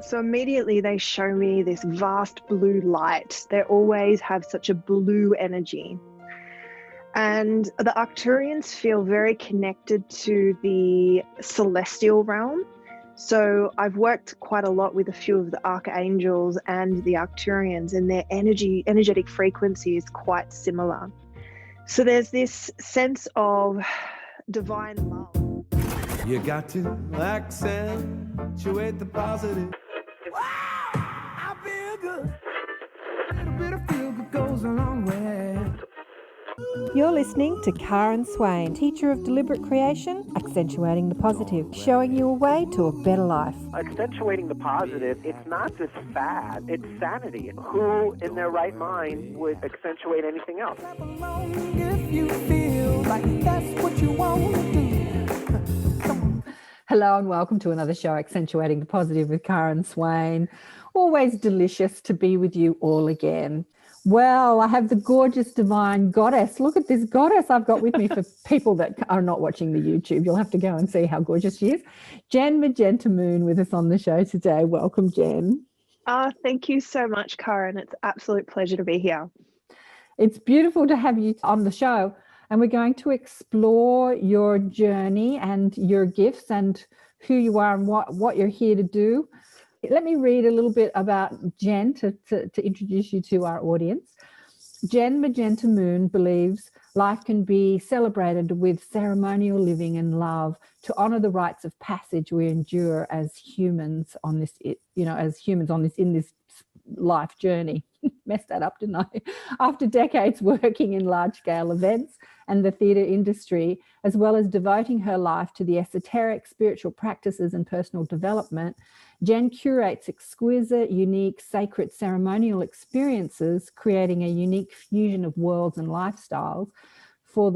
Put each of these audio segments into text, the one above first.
So immediately they show me this vast blue light. They always have such a blue energy. And the Arcturians feel very connected to the celestial realm. So I've worked quite a lot with a few of the archangels and the Arcturians, and their energetic frequency is quite similar. So there's this sense of divine love. You got to accentuate the positive. Wow, I feel good. A little bit of feel good goes a long way. You're listening to Karen Swain, teacher of deliberate creation, accentuating the positive, showing you a way to a better life. Accentuating the positive, it's not just fad, it's sanity. Who in their right mind would accentuate anything else? If you feel like that's what you want to do. Hello and welcome to another show, Accentuating the Positive with Karen Swain. Always delicious to be with you all again. Well, I have the gorgeous divine goddess. Look at this goddess I've got with me for people that are not watching the YouTube. You'll have to go and see how gorgeous she is. Jen Majenta Moon with us on the show today. Welcome, Jen. Thank you so much, Karen. It's an absolute pleasure to be here. It's beautiful to have you on the show. And we're going to explore your journey and your gifts and who you are and what you're here to do. Let me read a little bit about Jen to introduce you to our audience. Jen Majenta Moon believes life can be celebrated with ceremonial living and love to honor the rites of passage we endure as humans on this, in this life journey. Messed that up, didn't I? After decades working in large-scale events and the theatre industry, as well as devoting her life to the esoteric spiritual practices and personal development, Jen curates exquisite, unique, sacred ceremonial experiences, creating a unique fusion of worlds and lifestyles for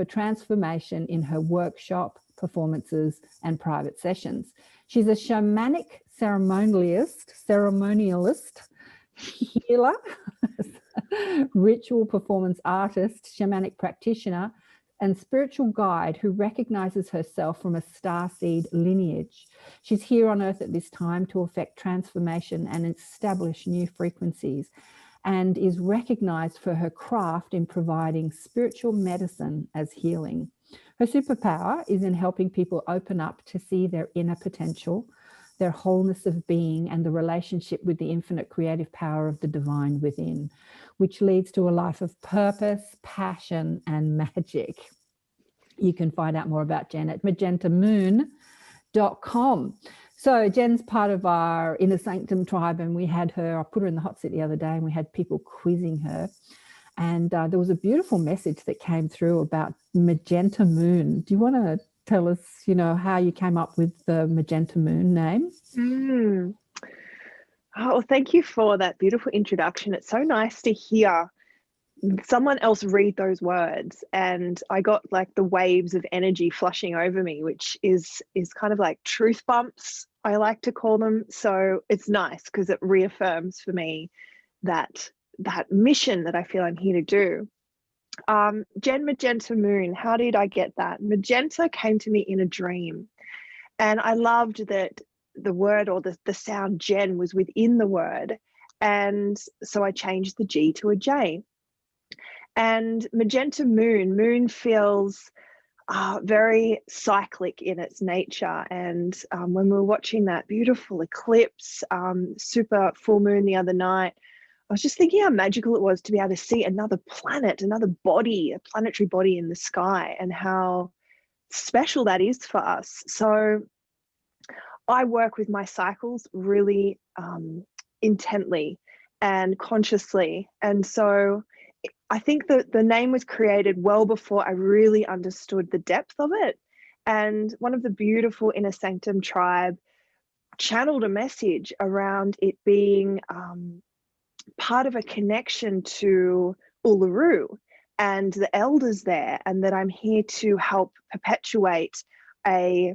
transformation in her workshop, performances, and private sessions. She's a shamanic ceremonialist, healer, ritual performance artist, shamanic practitioner, and spiritual guide who recognizes herself from a starseed lineage. She's here on Earth at this time to effect transformation and establish new frequencies, and is recognized for her craft in providing spiritual medicine as healing. Her superpower is in helping people open up to see their inner potential, their wholeness of being, and the relationship with the infinite creative power of the divine within, which leads to a life of purpose, passion, and magic. You can find out more about Jen at majentamoon.com. So Jen's part of our Inner Sanctum tribe, and we had her, I put her in the hot seat the other day, and we had people quizzing her. And there was a beautiful message that came through about Majenta Moon. Do you want to tell us, how you came up with the Majenta Moon name? Oh, thank you for that beautiful introduction. It's so nice to hear someone else read those words, and I got like the waves of energy flushing over me, which is kind of like truth bumps, I like to call them. So it's nice because it reaffirms for me that mission that I feel I'm here to do. Jen Majenta Moon, how did I get that? Magenta came to me in a dream, and I loved that the word or the sound Jen was within the word, and so I changed the G to a J. And Majenta Moon feels very cyclic in its nature, and when we were watching that beautiful eclipse, super full moon the other night, I was just thinking how magical it was to be able to see another planet, another body, a planetary body in the sky, and how special that is for us. So I work with my cycles really intently and consciously. And so I think that the name was created well before I really understood the depth of it. And one of the beautiful Inner Sanctum tribe channeled a message around it being part of a connection to Uluru and the elders there, and that I'm here to help perpetuate a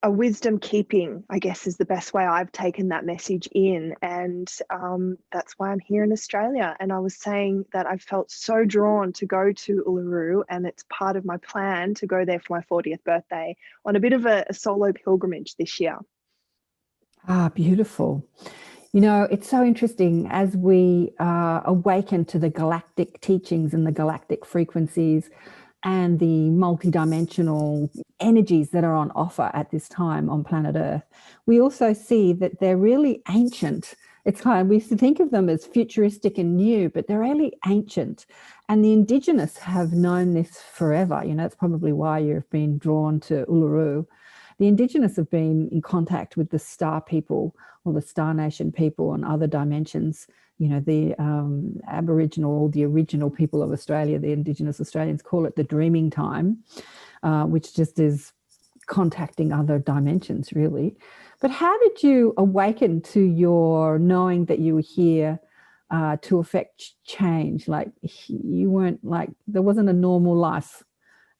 wisdom keeping, I guess, is the best way I've taken that message in. And that's why I'm here in Australia. And I was saying that I felt so drawn to go to Uluru, and it's part of my plan to go there for my 40th birthday on a bit of a solo pilgrimage this year. Ah, beautiful. You know, it's so interesting as we awaken to the galactic teachings and the galactic frequencies and the multidimensional energies that are on offer at this time on planet Earth. We also see that they're really ancient. It's kind of, we used to think of them as futuristic and new, but they're really ancient. And the indigenous have known this forever. You know, that's probably why you've been drawn to Uluru. The indigenous have been in contact with the star people or the Star Nation people and other dimensions. You know, the Aboriginal, the original people of Australia, the Indigenous Australians call it the dreaming time, which just is contacting other dimensions, really. But how did you awaken to your knowing that you were here to affect change? Like, you weren't like, there wasn't a normal life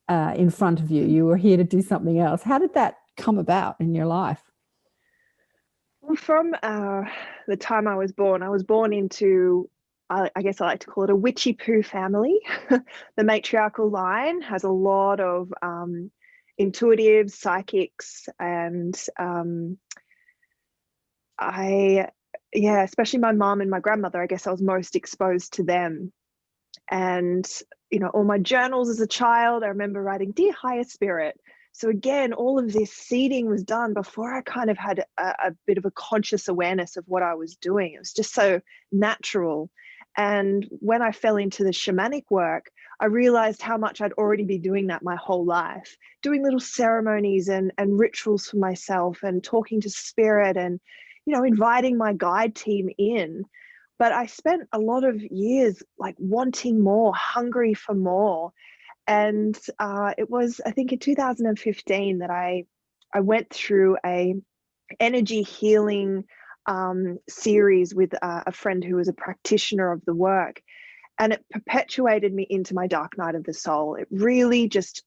in front of you. You were here to do something else. How did that come about in your life? Well, from the time I was born into, I guess I like to call it a witchy poo family. The matriarchal line has a lot of intuitives, psychics, and especially my mom and my grandmother, I guess I was most exposed to them. And, you know, all my journals as a child, I remember writing, "Dear Higher Spirit." So again, all of this seeding was done before I kind of had a bit of a conscious awareness of what I was doing. It was just so natural. And when I fell into the shamanic work, I realized how much I'd already been doing that my whole life, doing little ceremonies and rituals for myself and talking to spirit and, you know, inviting my guide team in. But I spent a lot of years like wanting more, hungry for more. And it was, I think, in 2015 that I went through a energy healing series with a friend who was a practitioner of the work, and it perpetuated me into my dark night of the soul. It really just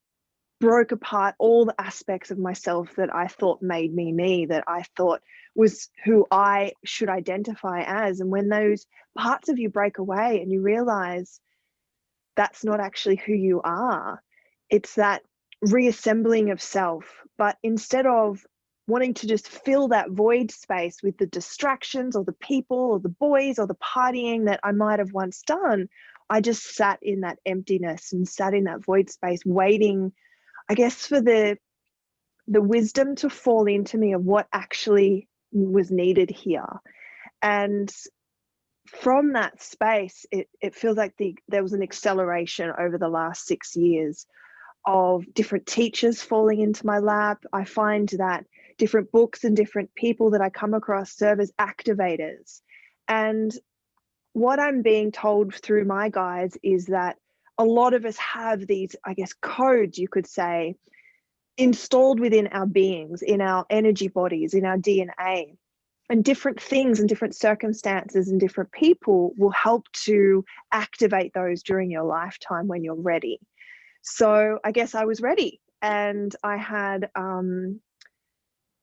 broke apart all the aspects of myself that I thought made me, that I thought was who I should identify as. And when those parts of you break away and you realize that's not actually who you are, it's that reassembling of self. But instead of wanting to just fill that void space with the distractions or the people or the boys or the partying that I might have once done, I just sat in that emptiness and sat in that void space, waiting, I guess, for the wisdom to fall into me of what actually was needed here. And from that space, it feels like there was an acceleration over the last 6 years of different teachers falling into my lap. I find that different books and different people that I come across serve as activators. And what I'm being told through my guides is that a lot of us have these, I guess, codes, you could say, installed within our beings, in our energy bodies, in our DNA. And different things and different circumstances and different people will help to activate those during your lifetime when you're ready. So I guess I was ready, and I had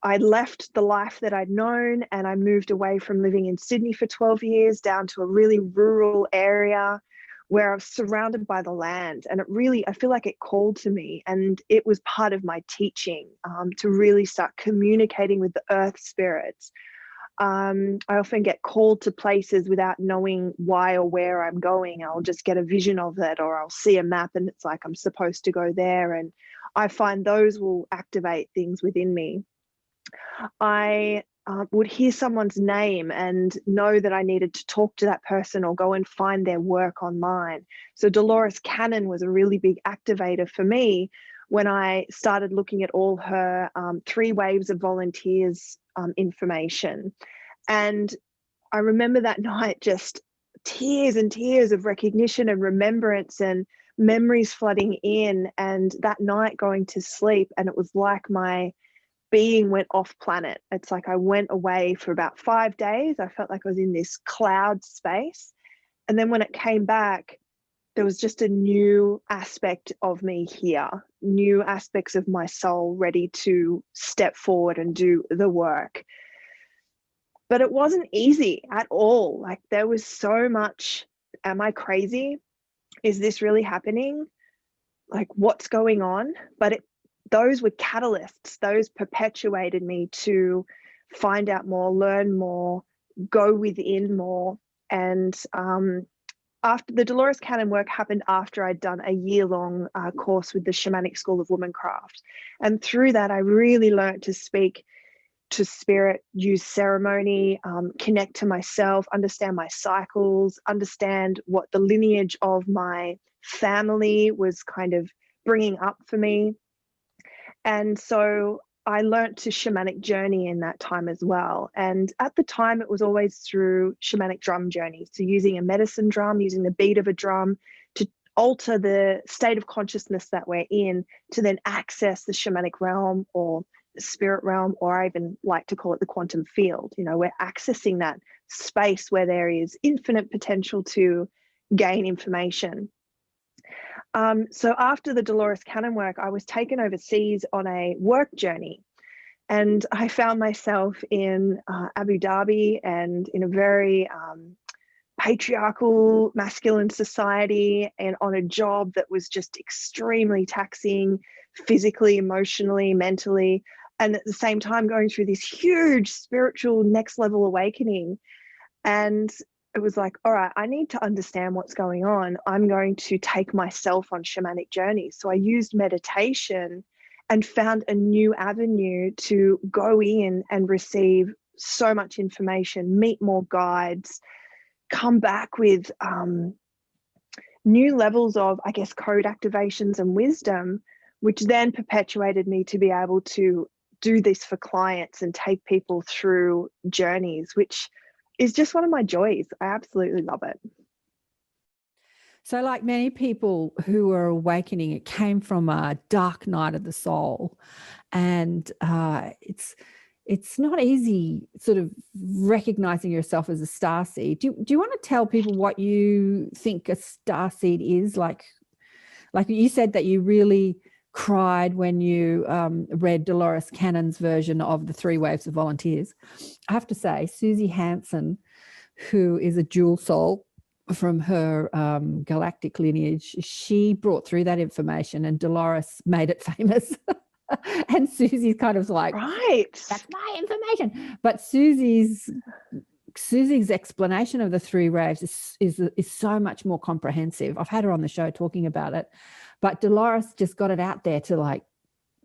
I left the life that I'd known, and I moved away from living in Sydney for 12 years down to a really rural area where I was surrounded by the land. And it really, I feel like it called to me, and it was part of my teaching to really start communicating with the earth spirits. I often get called to places without knowing why or where I'm going. I'll just get a vision of it, or I'll see a map and it's like I'm supposed to go there. And I find those will activate things within me. I would hear someone's name and know that I needed to talk to that person or go and find their work online. So Dolores Cannon was a really big activator for me when I started looking at all her 3 waves of volunteers information. And I remember that night, just tears and tears of recognition and remembrance and memories flooding in, and that night going to sleep, and it was like my being went off planet. It's like I went away for about 5 days. I felt like I was in this cloud space. And then when it came back, there was just a new aspect of me here, new aspects of my soul ready to step forward and do the work. But it wasn't easy at all. Like, there was so much, am I crazy? Is this really happening? Like, what's going on? But those were catalysts. Those perpetuated me to find out more, learn more, go within more. And after the Dolores Cannon work happened after I'd done a year-long course with the Shamanic School of Womancraft. And through that, I really learned to speak to spirit, use ceremony, connect to myself, understand my cycles, understand what the lineage of my family was kind of bringing up for me. And so I learned to shamanic journey in that time as well. And at the time, it was always through shamanic drum journeys. So using a medicine drum, using the beat of a drum to alter the state of consciousness that we're in, to then access the shamanic realm or the spirit realm, or I even like to call it the quantum field. You know, we're accessing that space where there is infinite potential to gain information. So after the Dolores Cannon work, I was taken overseas on a work journey, and I found myself in Abu Dhabi and in a very patriarchal, masculine society, and on a job that was just extremely taxing physically, emotionally, mentally, and at the same time going through this huge spiritual next level awakening. And it was like, all right, I need to understand what's going on. I'm going to take myself on shamanic journeys. So I used meditation and found a new avenue to go in and receive so much information, meet more guides, come back with new levels of, I guess, code activations and wisdom, which then perpetuated me to be able to do this for clients and take people through journeys, which is just one of my joys. I absolutely love it. So like many people who are awakening, it came from a dark night of the soul. And it's not easy sort of recognizing yourself as a starseed. Do you want to tell people what you think a starseed is? Like you said that you really cried when you read Dolores Cannon's version of the 3 Waves of Volunteers. I have to say, Susie Hansen, who is a dual soul from her Galactic lineage, she brought through that information, and Dolores made it famous. And Susie's kind of like, right, that's my information. But Susie's explanation of the 3 waves is so much more comprehensive. I've had her on the show talking about it, but Dolores just got it out there to like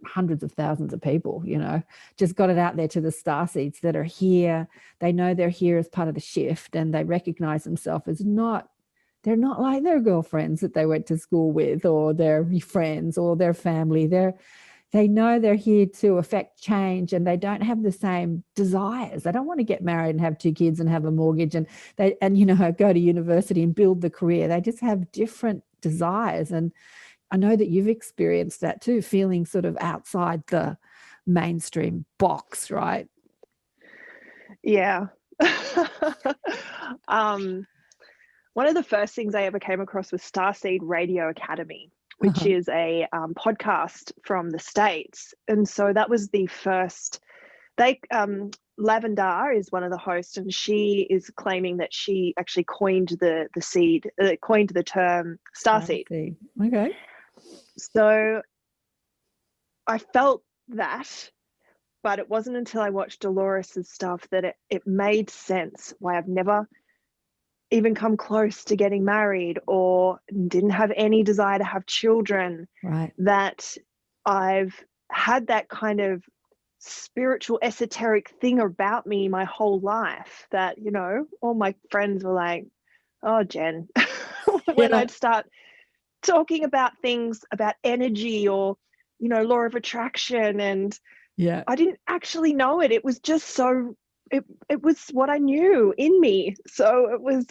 hundreds of thousands of people, you know, just got it out there to the starseeds that are here. They know they're here as part of the shift, and they recognize themselves as they're not like their girlfriends that they went to school with, or their friends, or their family. They know they're here to affect change, and they don't have the same desires. They don't want to get married and have 2 kids and have a mortgage and you know, go to university and build the career. They just have different desires. And I know that you've experienced that too, feeling sort of outside the mainstream box, right? Yeah. One of the first things I ever came across was Starseed Radio Academy, which is a podcast from the States. And so that was the first, Lavendar is one of the hosts, and she is claiming that she actually coined the term starseed. Okay. So I felt that, but it wasn't until I watched Dolores's stuff that it made sense why I've never even come close to getting married or didn't have any desire to have children. Right. That I've had that kind of spiritual esoteric thing about me my whole life, that, you know, all my friends were like, oh, Jen, when I'd start talking about things about energy or, you know, law of attraction, and I didn't actually know it. It was just so it was what I knew in me. So it was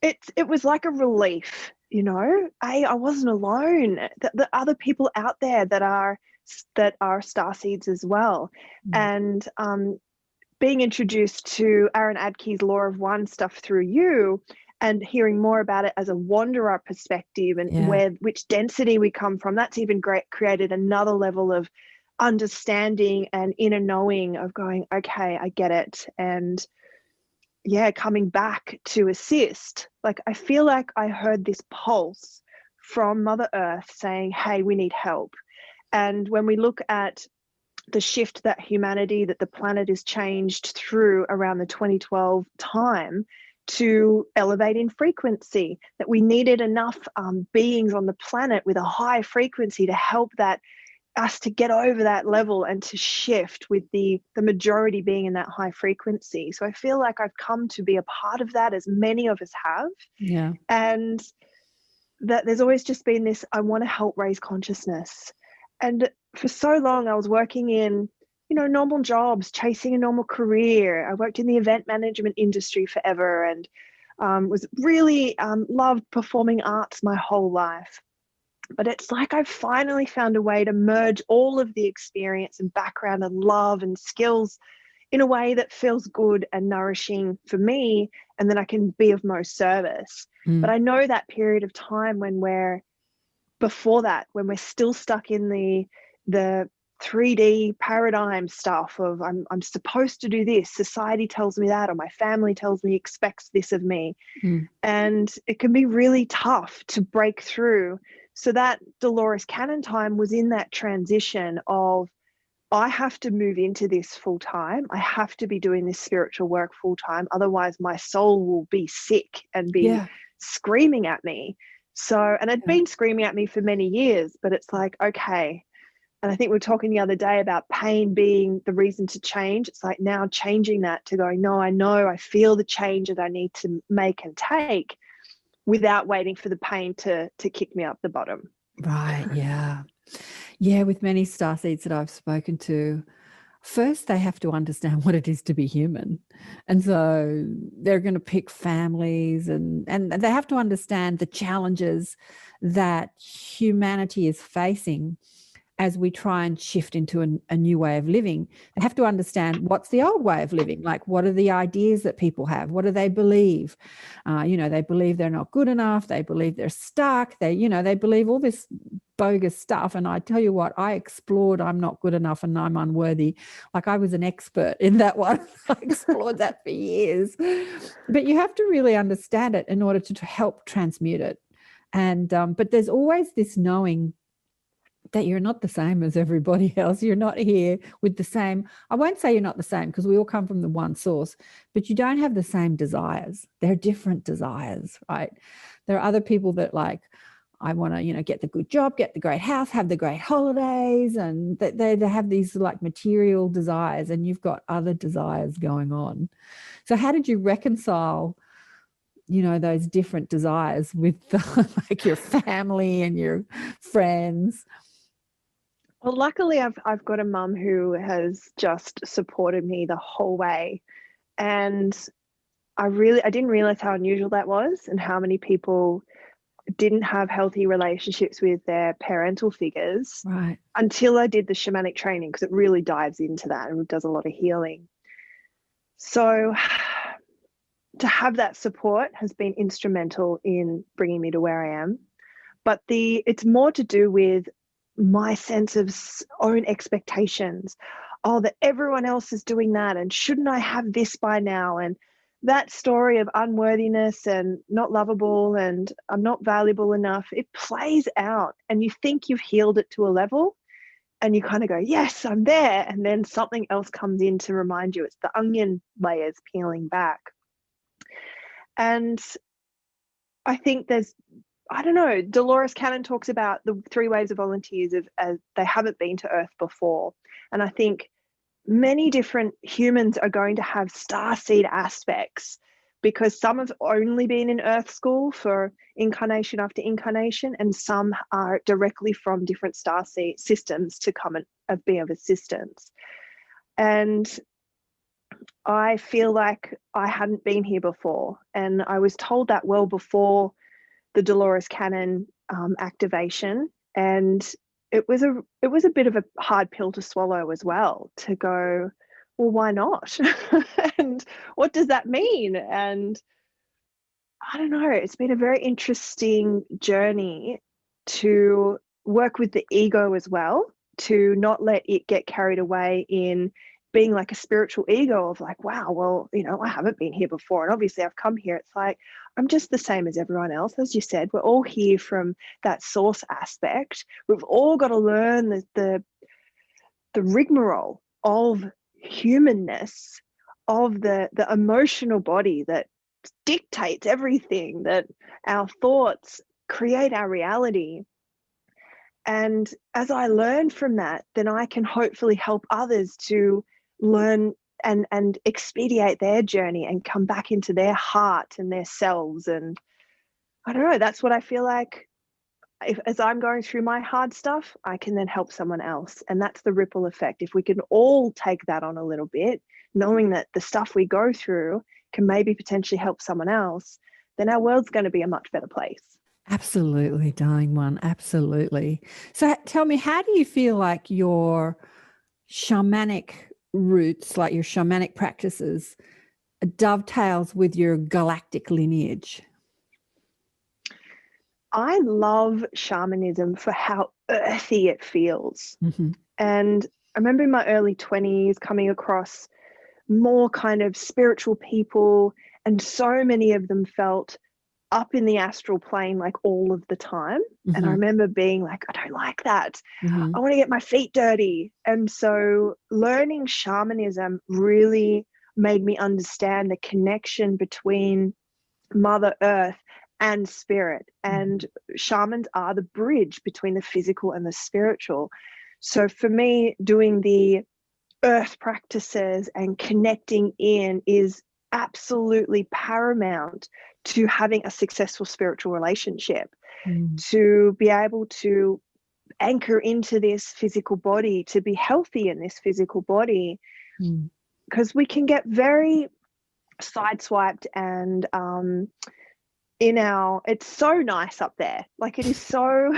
it was like a relief, you know. I wasn't alone. The other people out there that are starseeds as well. And being introduced to Aaron Adke's Law of One stuff through you, and hearing more about it as a wanderer perspective, and which density we come from, that's even created another level of understanding and inner knowing of going, okay, I get it. And coming back to assist. Like, I feel like I heard this pulse from Mother Earth saying, hey, we need help. And when we look at the shift that humanity, that the planet is changed through around the 2012 time to elevate in frequency, that we needed enough beings on the planet with a high frequency to help that us to get over that level and to shift with the majority being in that high frequency. So I feel like I've come to be a part of that, as many of us have. Yeah. And that there's always just been this, I want to help raise consciousness. And for so long I was working in, you know, normal jobs, chasing a normal career. I worked in the event management industry forever, and was really loved performing arts my whole life. But it's like I've finally found a way to merge all of the experience and background and love and skills in a way that feels good and nourishing for me, and then I can be of most service. But I know that period of time when we're still stuck in the 3D paradigm stuff of I'm supposed to do this, society tells me that, or my family tells me, expects this of me. And it can be really tough to break through. So that Dolores Cannon time was in that transition of, I have to move into this full time. I have to be doing this spiritual work full time. Otherwise my soul will be sick and be screaming at me. So, and it'd been screaming at me for many years, but it's like, okay. And I think we were talking the other day about pain being the reason to change. It's like now changing that to going, no, I know, I feel the change that I need to make and take, without waiting for the pain to kick me up the bottom. Right. Yeah. Yeah. With many starseeds that I've spoken to, first they have to understand what it is to be human. And so they're going to pick families, and they have to understand the challenges that humanity is facing as we try and shift into a new way of living. They have to understand what's the old way of living, like what are the ideas that people have, what do they believe? They believe they're not good enough, they believe they're stuck, they believe all this bogus stuff. And I tell you what, I explored I'm not good enough and I'm unworthy. Like I was an expert in that one. I explored that for years. But you have to really understand it in order to help transmute it. And but there's always this knowing that you're not the same as everybody else. You're not here with the same, I won't say you're not the same, because we all come from the one source, but you don't have the same desires. They're different desires, right? There are other people that like, I want to, get the good job, get the great house, have the great holidays, and they have these like material desires, and you've got other desires going on. So how did you reconcile those different desires with like your family and your friends? Well, luckily I've got a mum who has just supported me the whole way. And I didn't realize how unusual that was, and how many people didn't have healthy relationships with their parental figures, right, until I did the shamanic training, because it really dives into that and does a lot of healing. So to have that support has been instrumental in bringing me to where I am. But it's more to do with my sense of own expectations. Oh, that everyone else is doing that, and shouldn't I have this by now? And that story of unworthiness and not lovable and I'm not valuable enough, it plays out, and you think you've healed it to a level, and you kind of go, yes, I'm there. And then something else comes in to remind you. It's the onion layers peeling back. And I think Dolores Cannon talks about the 3 waves of volunteers as they haven't been to Earth before. And I think many different humans are going to have starseed aspects, because some have only been in Earth school for incarnation after incarnation, and some are directly from different starseed systems to come and be of assistance. And I feel like I hadn't been here before, and I was told that well before the Dolores Cannon activation, and it was a bit of a hard pill to swallow as well, to go, well, why not? And what does that mean? And I don't know, it's been a very interesting journey to work with the ego as well, to not let it get carried away in being like a spiritual ego of like, wow, well, I haven't been here before, and obviously I've come here. It's like, I'm just the same as everyone else. As you said, we're all here from that source aspect. We've all got to learn the rigmarole of humanness, of the emotional body that dictates everything, that our thoughts create our reality. And as I learn from that, then I can hopefully help others to learn and expedite their journey and come back into their heart and their selves. And I don't know, that's what I feel like. As I'm going through my hard stuff, I can then help someone else. And that's the ripple effect. If we can all take that on a little bit, knowing that the stuff we go through can maybe potentially help someone else, then our world's going to be a much better place. Absolutely, darling one. Absolutely. So tell me, how do you feel like your shamanic roots, like your shamanic practices, dovetails with your galactic lineage? I love shamanism for how earthy it feels. Mm-hmm. And I remember in my early 20s coming across more kind of spiritual people, and so many of them felt up in the astral plane like all of the time. Mm-hmm. And I remember being like, I don't like that. Mm-hmm. I want to get my feet dirty. And so learning shamanism really made me understand the connection between Mother Earth and spirit. And shamans are the bridge between the physical and the spiritual. So for me, doing the earth practices and connecting in is absolutely paramount to having a successful spiritual relationship. To be able to anchor into this physical body, to be healthy in this physical body, because we can get very sideswiped and it's so nice up there. Like, it is so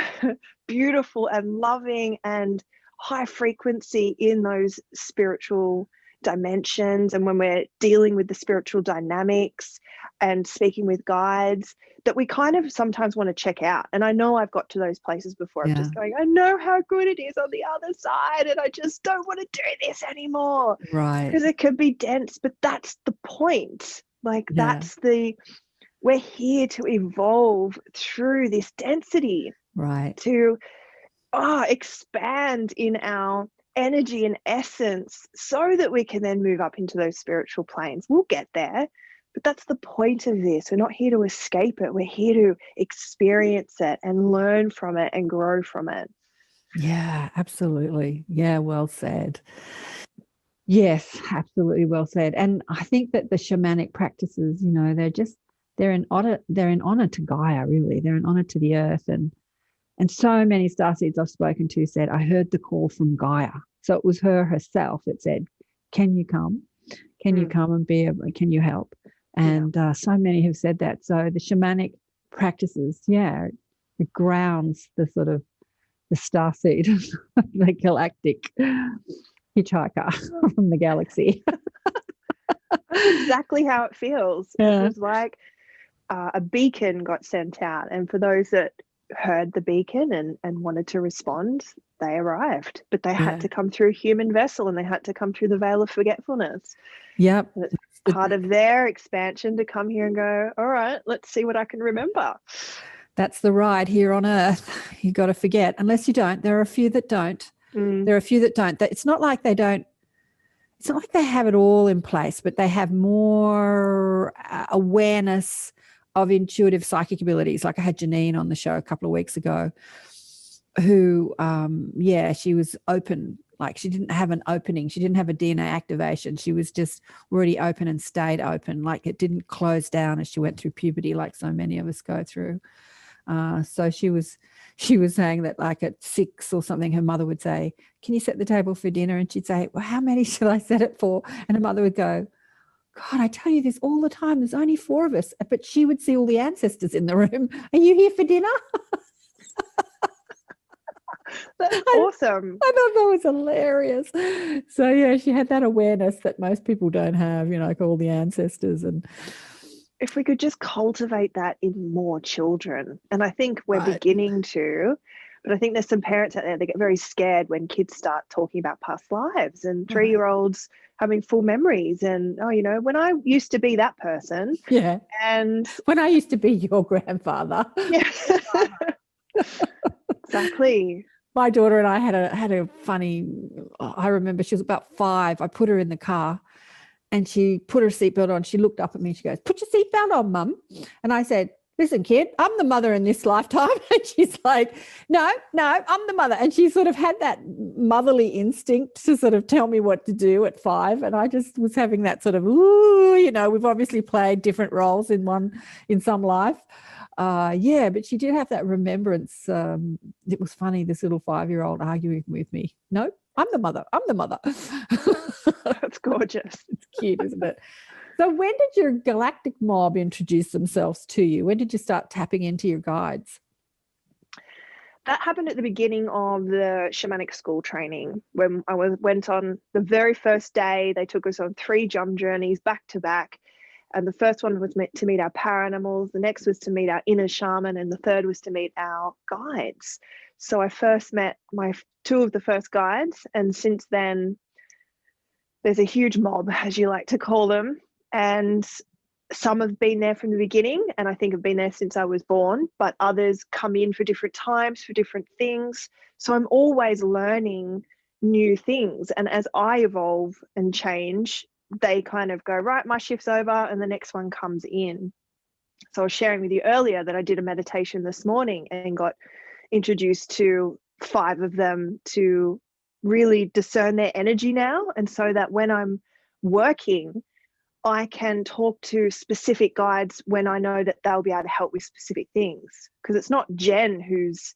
beautiful and loving and high frequency in those spiritual dimensions. And when we're dealing with the spiritual dynamics and speaking with guides, that we kind of sometimes want to check out. And I know I've got to those places before. I'm just going, I know how good it is on the other side, and I just don't want to do this anymore. Right. Because it can be dense, but that's the point. Like, we're here to evolve through this density. Right. To expand in our energy and essence, so that we can then move up into those spiritual planes. We'll get there, but that's the point of this. We're not here to escape it. We're here to experience it and learn from it and grow from it. Yeah, absolutely. Yeah, well said. Yes, absolutely well said. And I think that the shamanic practices, they're an honor to Gaia, really. They're an honor to the earth. And so many starseeds I've spoken to said, I heard the call from Gaia. So it was her herself that said, can you come? Can you come and can you help? And so many have said that. So the shamanic practices, it grounds the sort of the starseed, the galactic hitchhiker from the galaxy. That's exactly how it feels. Yeah. It was like a beacon got sent out. And for those that heard the beacon and wanted to respond, they arrived, but they had to come through human vessel, and they had to come through the veil of forgetfulness. Yep. And it's part of their expansion to come here and go, all right, let's see what I can remember. That's the ride here on earth. You got to forget, unless you don't. There are a few that don't. There are a few that don't. It's not like they don't. It's not like they have it all in place, but they have more awareness of intuitive psychic abilities. Like I had Janine on the show a couple of weeks ago who, she was open. Like she didn't have an opening. She didn't have a DNA activation. She was just already open and stayed open. Like it didn't close down as she went through puberty, like so many of us go through. So she was saying that like at 6 or something, her mother would say, can you set the table for dinner? And she'd say, well, how many should I set it for? And her mother would go, God, I tell you this all the time. There's only 4 of us. But she would see all the ancestors in the room. Are you here for dinner? That's awesome. I thought that was hilarious. So, yeah, she had that awareness that most people don't have, like all the ancestors. And if we could just cultivate that in more children. And I think we're beginning to, but I think there's some parents out there that get very scared when kids start talking about past lives and 3-year-olds having full memories and, when I used to be that person. Yeah. And when I used to be your grandfather. Yeah. Exactly. My daughter and I had a funny, I remember she was about 5. I put her in the car and she put her seatbelt on. She looked up at me. She goes, "Put your seatbelt on, Mum." And I said, "Listen, kid, I'm the mother in this lifetime." And she's like, no, I'm the mother. And she sort of had that motherly instinct to sort of tell me what to do at 5. And I just was having that sort of, ooh, you know, we've obviously played different roles in some life. But she did have that remembrance. It was funny, this little 5-year-old arguing with me. No, I'm the mother. That's gorgeous. It's cute, isn't it? So when did your galactic mob introduce themselves to you? When did you start tapping into your guides? That happened at the beginning of the shamanic school training when I went on the very first day. They took us on 3 jump journeys back to back. And the first one was meant to meet our paranimals. The next was to meet our inner shaman. And the third was to meet our guides. So I first met my 2 of the first guides. And since then, there's a huge mob, as you like to call them. And some have been there from the beginning, and I think have been there since I was born, but others come in for different times, for different things. So I'm always learning new things. And as I evolve and change, they kind of go, right, my shift's over, and the next one comes in. So I was sharing with you earlier that I did a meditation this morning and got introduced to 5 of them to really discern their energy now. And so that when I'm working, I can talk to specific guides when I know that they'll be able to help with specific things. Because it's not Jen who's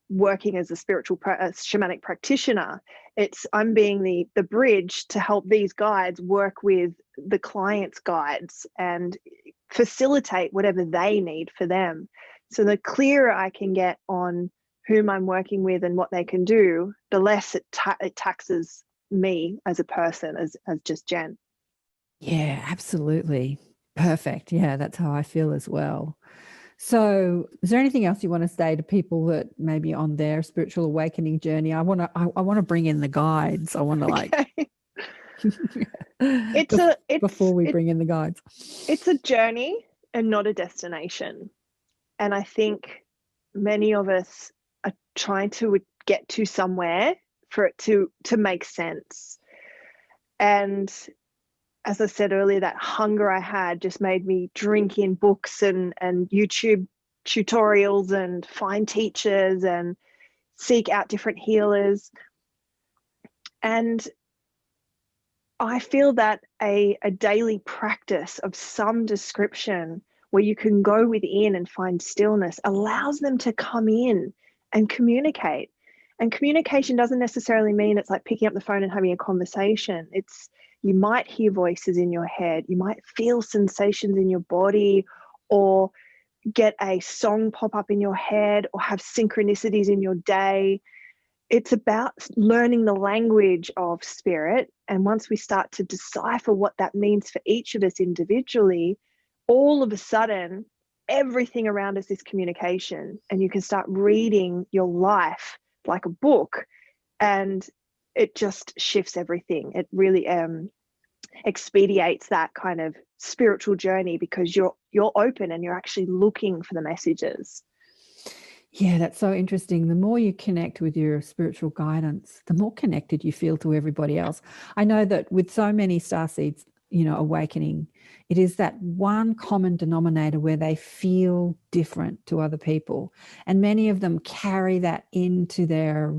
working as a shamanic practitioner. It's I'm being the bridge to help these guides work with the client's guides and facilitate whatever they need for them. So the clearer I can get on whom I'm working with and what they can do, the less it taxes me as a person, as just Jen. Yeah, absolutely. Perfect. Yeah, that's how I feel as well. So is there anything else you want to say to people that maybe on their spiritual awakening journey? I want to bring in the guides. I want to before we bring in the guides. It's a journey and not a destination. And I think many of us are trying to get to somewhere for it to make sense. And as I said earlier, that hunger I had just made me drink in books and YouTube tutorials and find teachers and seek out different healers. And I feel that a daily practice of some description where you can go within and find stillness allows them to come in and communicate. And communication doesn't necessarily mean it's like picking up the phone and having a conversation. You might hear voices in your head, you might feel sensations in your body, or get a song pop up in your head, or have synchronicities in your day. It's about learning the language of spirit. And once we start to decipher what that means for each of us individually, all of a sudden, everything around us is communication. And you can start reading your life like a book, and it just shifts everything. It really expedites that kind of spiritual journey because you're open and you're actually looking for the messages. Yeah, that's so interesting. The more you connect with your spiritual guidance, the more connected you feel to everybody else. I know that with so many starseeds, awakening, it is that one common denominator where they feel different to other people. And many of them carry that into their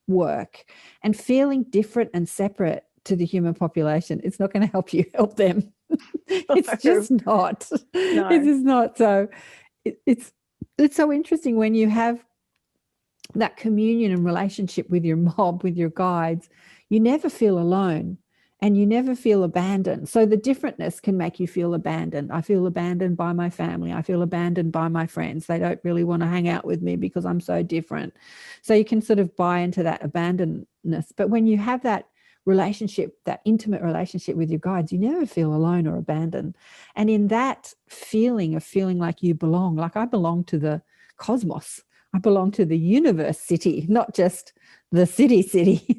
work, and feeling different and separate to the human population, it's not going to help you help them. It's just not. No. It is not. So it's so interesting when you have that communion and relationship with your mob, with your guides, you never feel alone and you never feel abandoned. So the differentness can make you feel abandoned. I feel abandoned by my family. I feel abandoned by my friends. They don't really want to hang out with me because I'm so different. So you can sort of buy into that abandonedness. But when you have that relationship, that intimate relationship with your guides, you never feel alone or abandoned. And in that feeling of feeling like you belong, like I belong to the cosmos, I belong to the universe city, not just the city,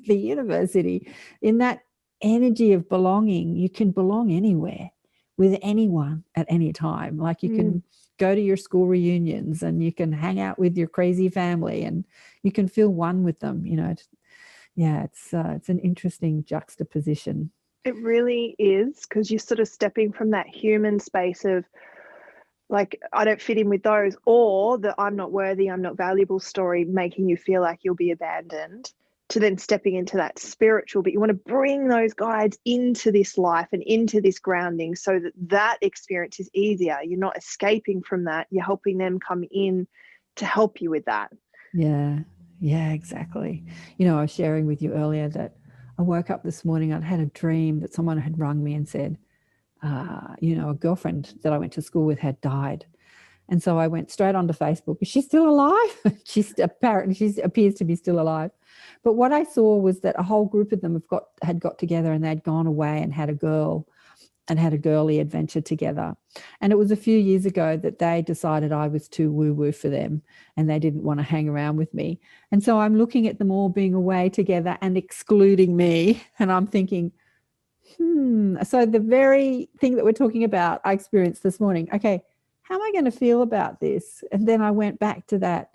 the university. In that energy of belonging, you can belong anywhere with anyone at any time. Like you can go to your school reunions, and you can hang out with your crazy family, and you can feel one with them. It's an interesting juxtaposition. It really is, because you're sort of stepping from that human space of like, I don't fit in with those, or the I'm not worthy, I'm not valuable story making you feel like you'll be abandoned, to then stepping into that spiritual. But you want to bring those guides into this life and into this grounding so that experience is easier. You're not escaping from that. You're helping them come in to help you with that. Yeah, exactly. I was sharing with you earlier that I woke up this morning, I'd had a dream that someone had rung me and said, a girlfriend that I went to school with had died. And so I went straight onto Facebook. Is she still alive? She appears to be still alive. But what I saw was that a whole group of them had got together, and they'd gone away and had a girly adventure together. And it was a few years ago that they decided I was too woo-woo for them, and they didn't want to hang around with me. And so I'm looking at them all being away together and excluding me. And I'm thinking, so the very thing that we're talking about, I experienced this morning. Okay, how am I going to feel about this? And then I went back to that.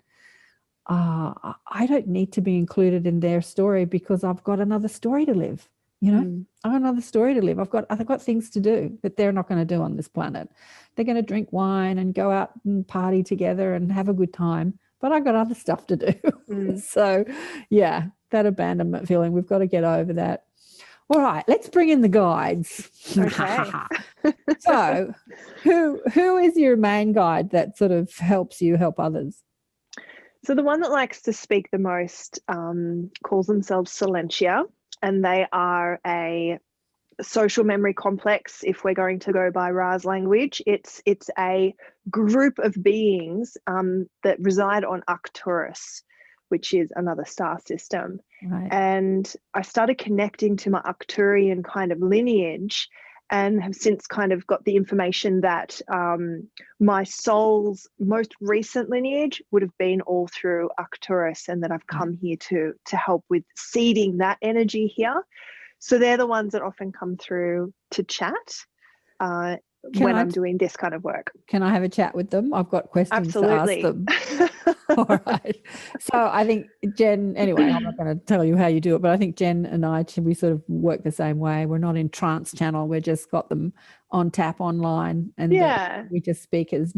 I don't need to be included in their story because I've got another story to live. I've got another story to live. I've got things to do that they're not going to do on this planet. They're going to drink wine and go out and party together and have a good time, but I've got other stuff to do. So, yeah, that abandonment feeling, we've got to get over that. All right, let's bring in the guides. Okay. So, who is your main guide that sort of helps you help others? So the one that likes to speak the most calls themselves Silentia, and they are a social memory complex. If we're going to go by Ra's language, it's a group of beings that reside on Arcturus, which is another star system. Right. And I started connecting to my Arcturian kind of lineage, and have since kind of got the information that my soul's most recent lineage would have been all through Arcturus, and that I've come here to help with seeding that energy here. So they're the ones that often come through to chat when I'm doing this kind of work. Can I have a chat with them? I've got questions Absolutely. to ask them. All right. So I think Jen, anyway, I'm not going to tell you how you do it, but I think Jen and I, we sort of work the same way. We're not in trance channel. We've just got them on tap online, and you just speak as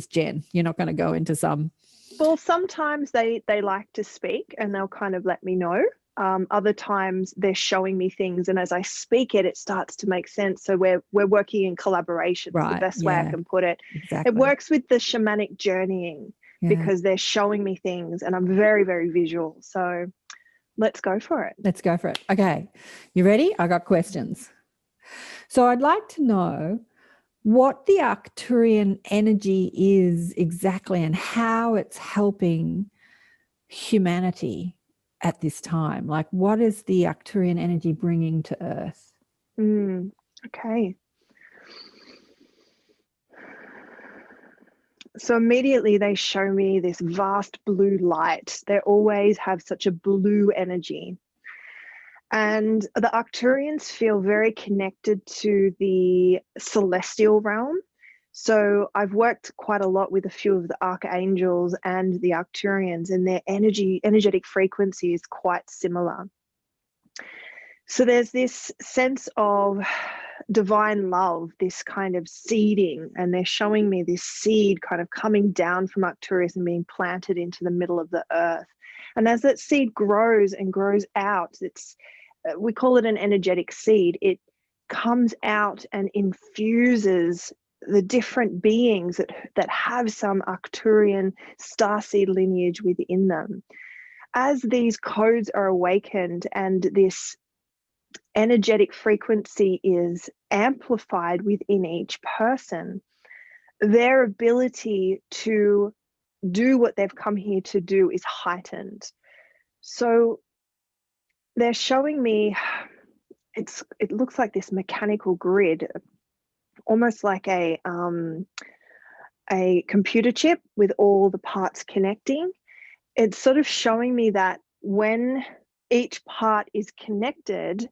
Jen. You're not going to go into some. Well, sometimes they like to speak and they'll kind of let me know. Other times they're showing me things, and as I speak it starts to make sense. So we're working in collaboration. Right, the best way I can put it. Exactly. It works with the shamanic journeying because they're showing me things, and I'm very, very visual. So let's go for it. Okay, you ready? I got questions. So I'd like to know what the Arcturian energy is exactly, and how it's helping humanity at this time. Like, what is the Arcturian energy bringing to Earth? Okay. So immediately they show me this vast blue light. They always have such a blue energy. And the Arcturians feel very connected to the celestial realm. So I've worked quite a lot with a few of the archangels and the Arcturians, and their energetic frequency is quite similar. So there's this sense of divine love, this kind of seeding, and they're showing me this seed kind of coming down from Arcturus and being planted into the middle of the earth. And as that seed grows and grows out, we call it an energetic seed. It comes out and infuses the different beings that have some Arcturian starseed lineage within them. As these codes are awakened and this energetic frequency is amplified within each person, their ability to do what they've come here to do is heightened. So they're showing me, it looks like this mechanical grid, almost like a computer chip with all the parts connecting. It's sort of showing me that when each part is connected,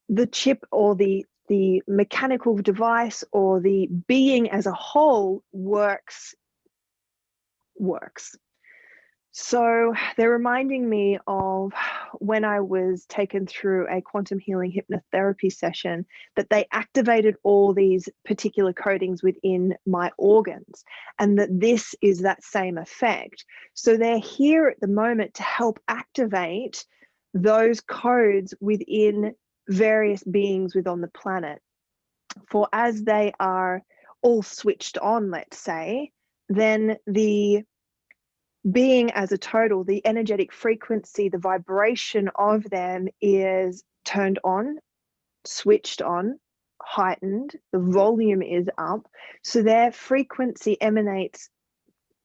the chip or the the mechanical device or the being as a whole works. So they're reminding me of when I was taken through a quantum healing hypnotherapy session, that they activated all these particular codings within my organs, and that this is that same effect. So they're here at the moment to help activate those codes within various beings within the planet. For as they are all switched on, let's say, then the being as a total, the energetic frequency, the vibration of them is turned on, switched on, heightened, the volume is up, so their frequency emanates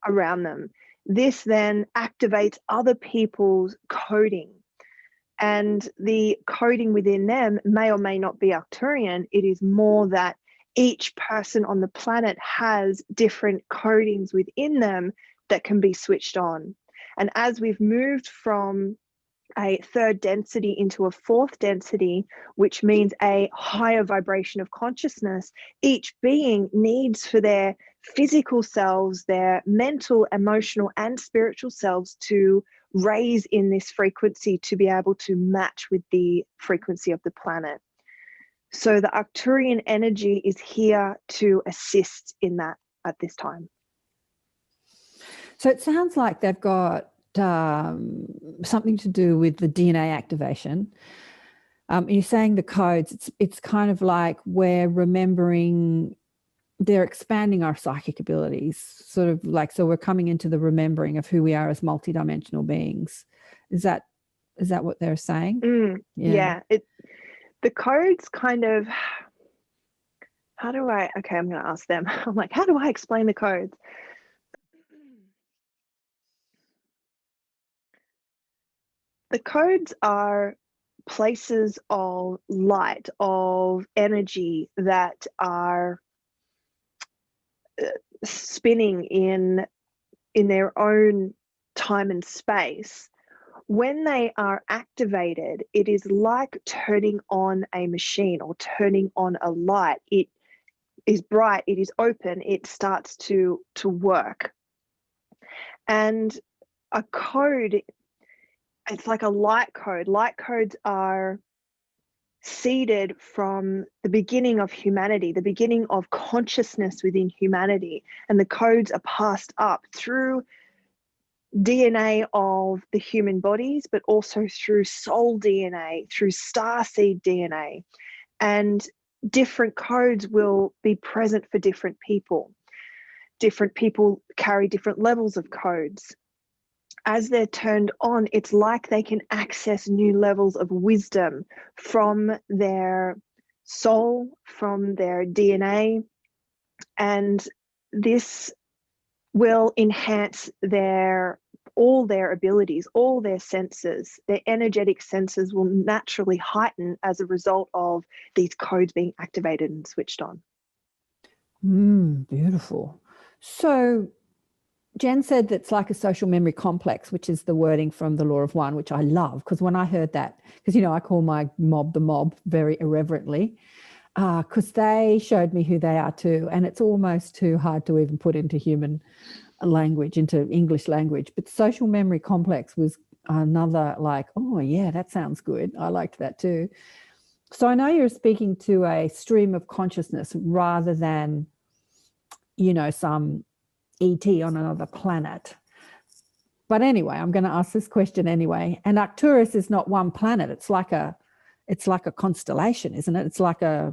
around them. This then activates other people's coding, and the coding within them may or may not be Arcturian. It is more that each person on the planet has different codings within them that can be switched on. And as we've moved from a third density into a fourth density, which means a higher vibration of consciousness, each being needs for their physical selves, their mental, emotional, and spiritual selves to raise in this frequency to be able to match with the frequency of the planet. So the Arcturian energy is here to assist in that at this time. So it sounds like they've got something to do with the DNA activation. You're saying the codes, it's kind of like we're remembering, they're expanding our psychic abilities, sort of like, so we're coming into the remembering of who we are as multidimensional beings. Is that what they're saying? Yeah. The codes kind of, I'm going to ask them. I'm like, how do I explain the codes? The codes are places of light, of energy that are spinning in their own time and space. When they are activated, it is like turning on a machine or turning on a light. It is bright, it is open, it starts to work. And a code, it's like a light code. Light codes are seeded from the beginning of humanity, the beginning of consciousness within humanity. And the codes are passed up through DNA of the human bodies, but also through soul DNA, through starseed DNA. And different codes will be present for different people. Different people carry different levels of codes. As they're turned on, it's like they can access new levels of wisdom from their soul, from their DNA, and this will enhance all their abilities, all their senses. Their energetic senses will naturally heighten as a result of these codes being activated and switched on. Beautiful. So Jen said that's like a social memory complex, which is the wording from the Law of One, which I love, because when I heard that, because, you know, I call my mob the mob very irreverently, because they showed me who they are too. And it's almost too hard to even put into human language, into English language. But social memory complex was another, like, oh yeah, that sounds good. I liked that too. So I know you're speaking to a stream of consciousness rather than, you know, some ET on another planet. But anyway, I'm going to ask this question anyway. And Arcturus is not one planet. It's like a constellation, isn't it? It's like a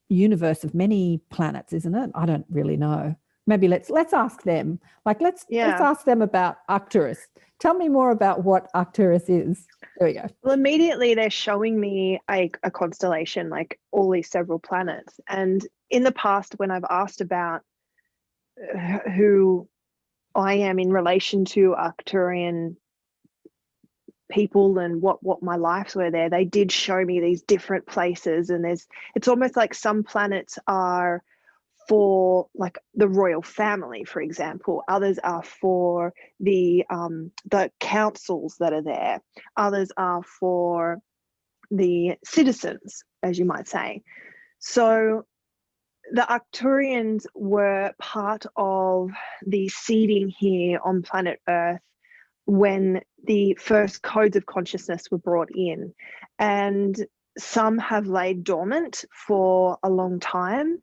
universe of many planets, isn't it? I don't really know. Maybe let's ask them. Like let's ask them about Arcturus. Tell me more about what Arcturus is. There we go. Well, immediately they're showing me a constellation, like all these several planets. And in the past, when I've asked about who I am in relation to Arcturian people and what my lives were there, they did show me these different places. And it's almost like some planets are for like the royal family, for example. Others are for the councils that are there. Others are for the citizens, as you might say. So the Arcturians were part of the seeding here on planet Earth when the first codes of consciousness were brought in. And some have laid dormant for a long time.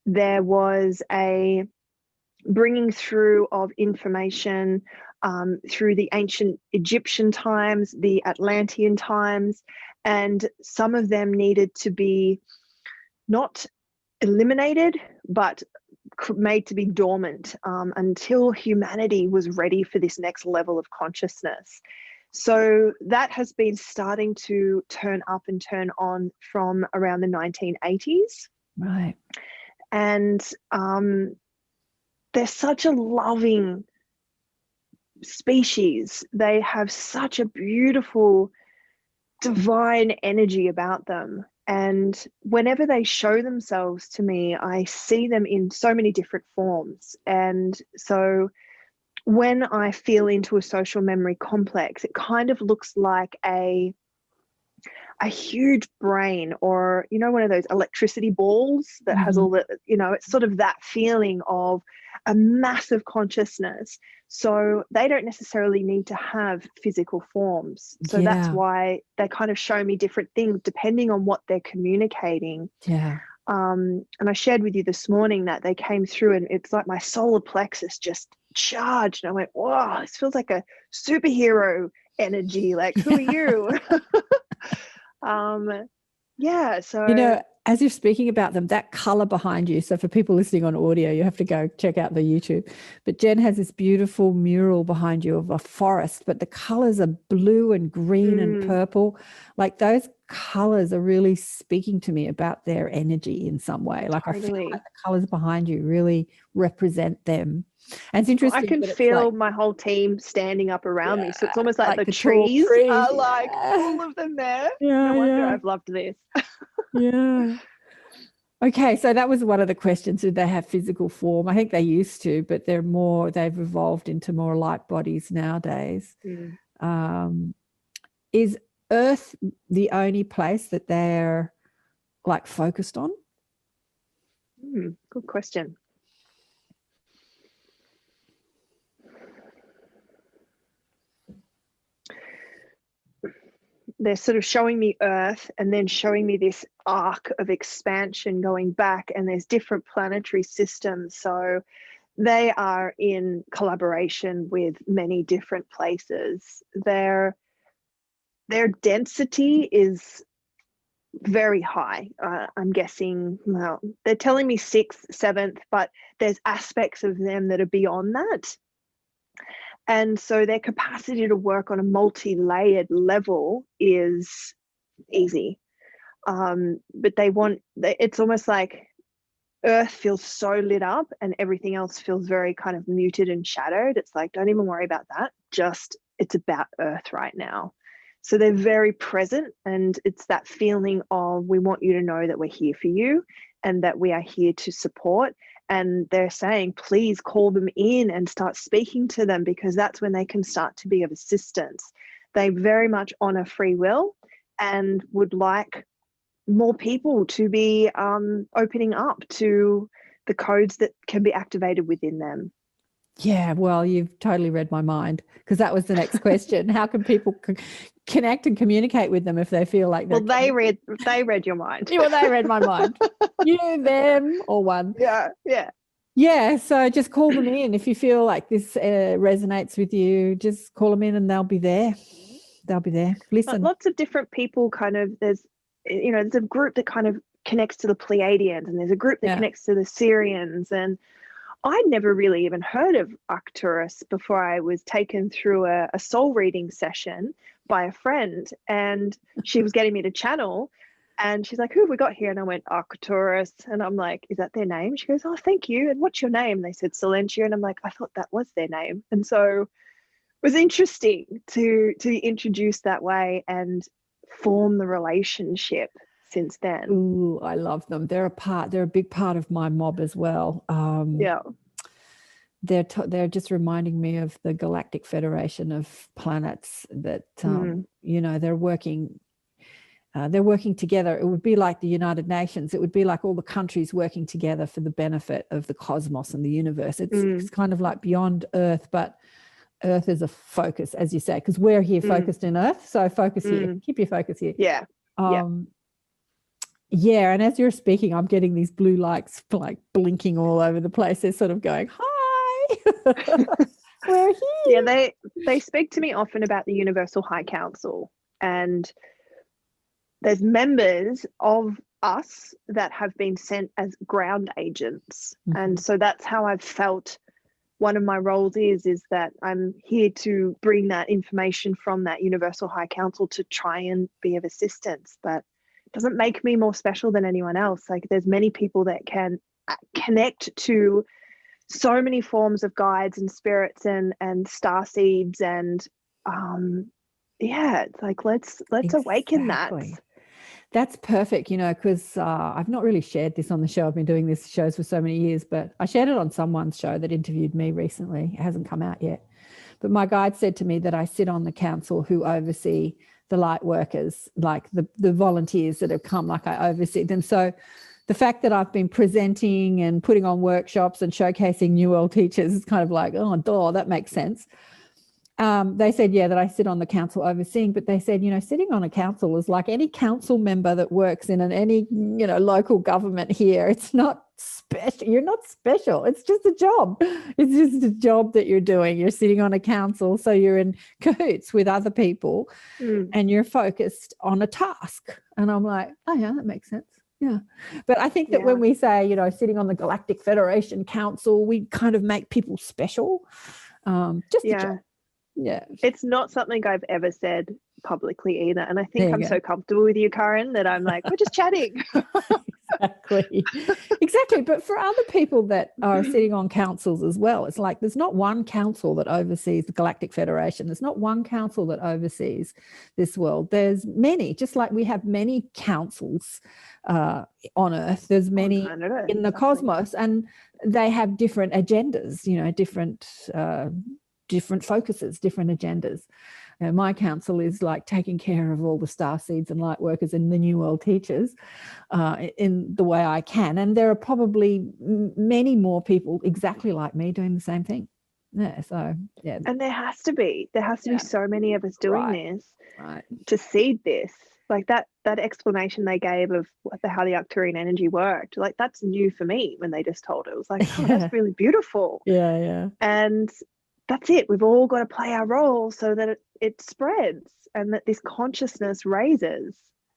There was a bringing through of information through the ancient Egyptian times, the Atlantean times, and some of them needed to be not eliminated, but made to be dormant until humanity was ready for this next level of consciousness. So that has been starting to turn up and turn on from around the 1980s. Right. And they're such a loving species. They have such a beautiful divine energy about them. And whenever they show themselves to me, I see them in so many different forms. And so when I feel into a social memory complex, it kind of looks like a huge brain, or, you know, one of those electricity balls that has all the, you know, it's sort of that feeling of a massive consciousness. So they don't necessarily need to have physical forms. So that's why they kind of show me different things depending on what they're communicating. Yeah. And I shared with you this morning that they came through and it's like my solar plexus just charged. And I went, wow, this feels like a superhero energy. Like, who are you? Yeah, so, you know, as you're speaking about them, that color behind you, so for people listening on audio, you have to go check out the YouTube, but Jen has this beautiful mural behind you of a forest, but the colors are blue and green and purple. Like, those colors are really speaking to me about their energy in some way. Like, I feel like the colors behind you really represent them. And it's interesting. I can feel my whole team standing up around me. So it's almost like the trees are like all of them there. No wonder I've loved this. Yeah. Okay, so that was one of the questions. Did they have physical form? I think they used to, but they've evolved into more light bodies nowadays. Is Earth the only place that they're like focused on? Good question. They're sort of showing me Earth and then showing me this arc of expansion going back, and there's different planetary systems. So they are in collaboration with many different places. Their density is very high. I'm guessing, well, they're telling me 6th, 7th, but there's aspects of them that are beyond that. And so their capacity to work on a multi-layered level is easy. But it's almost like Earth feels so lit up and everything else feels very kind of muted and shadowed. It's like, don't even worry about that. It's about Earth right now. So they're very present, and it's that feeling of, we want you to know that we're here for you and that we are here to support. And they're saying, please call them in and start speaking to them, because that's when they can start to be of assistance. They very much honor free will and would like more people to be opening up to the codes that can be activated within them. Yeah, well, you've totally read my mind, because that was the next question. How can people connect and communicate with them if they feel like they're... Well, they read your mind. Well, they read my mind. You, them, or one. Yeah, so just call them in. If you feel like this resonates with you, just call them in and they'll be there. Listen. Lots of different people there's a group that kind of connects to the Pleiadians, and there's a group that connects to the Sirians, and I'd never really even heard of Arcturus before I was taken through a soul reading session by a friend, and she was getting me to channel, and she's like, who have we got here? And I went, Arcturus. And I'm like, is that their name? She goes, oh, thank you. And what's your name? And they said Silentia. And I'm like, I thought that was their name. And so it was interesting to be introduced that way and form the relationship since then. Ooh, I love them. They're a big part of my mob as well. They're just reminding me of the Galactic Federation of planets that they're working they're working together. It would be like the United Nations. It would be like all the countries working together for the benefit of the cosmos and the universe. It's kind of like beyond Earth, but Earth is a focus, as you say, because we're here focused in Earth. So focus here. Keep your focus here. Yeah. Yeah. And as you're speaking, I'm getting these blue lights like blinking all over the place. They're sort of going, hi, we're here. Yeah, they speak to me often about the Universal High Council, and there's members of us that have been sent as ground agents. And so that's how I've felt one of my roles is that I'm here to bring that information from that Universal High Council to try and be of assistance. But it doesn't make me more special than anyone else. Like, there's many people that can connect to so many forms of guides and spirits and star seeds, and it's like let's awaken that. That's perfect, because I've not really shared this on the show. I've been doing these shows for so many years, but I shared it on someone's show that interviewed me recently. It hasn't come out yet. But my guide said to me that I sit on the council who oversee the light workers, like the volunteers that have come, like I oversee them. So the fact that I've been presenting and putting on workshops and showcasing New World teachers is kind of like, oh, that makes sense. They said, that I sit on the council overseeing, but they said, sitting on a council is like any council member that works in any local government here. It's not special. You're not special. It's just a job. It's just a job that you're doing. You're sitting on a council, so you're in cahoots with other people and you're focused on a task. And I'm like, oh yeah, that makes sense. Yeah. But I think that when we say, sitting on the Galactic Federation Council, we kind of make people special. Just a job. Yeah. It's not something I've ever said publicly either. And I think I'm so comfortable with you, Karen, that I'm like, we're just chatting. Exactly. But for other people that are sitting on councils as well, it's like there's not one council that oversees the Galactic Federation. There's not one council that oversees this world. There's many, just like we have many councils on Earth. There's many in the cosmos, and they have different agendas, different focuses, different agendas. My council is like taking care of all the star seeds and light workers and the New World teachers in the way I can. And there are probably many more people exactly like me doing the same thing. Yeah. So, yeah. And there has to be so many of us doing this to seed this. Like that explanation they gave of how the Arcturian energy worked, like that's new for me when they just told it. It was like, that's really beautiful. Yeah. And that's it. We've all got to play our role so that it spreads and that this consciousness raises.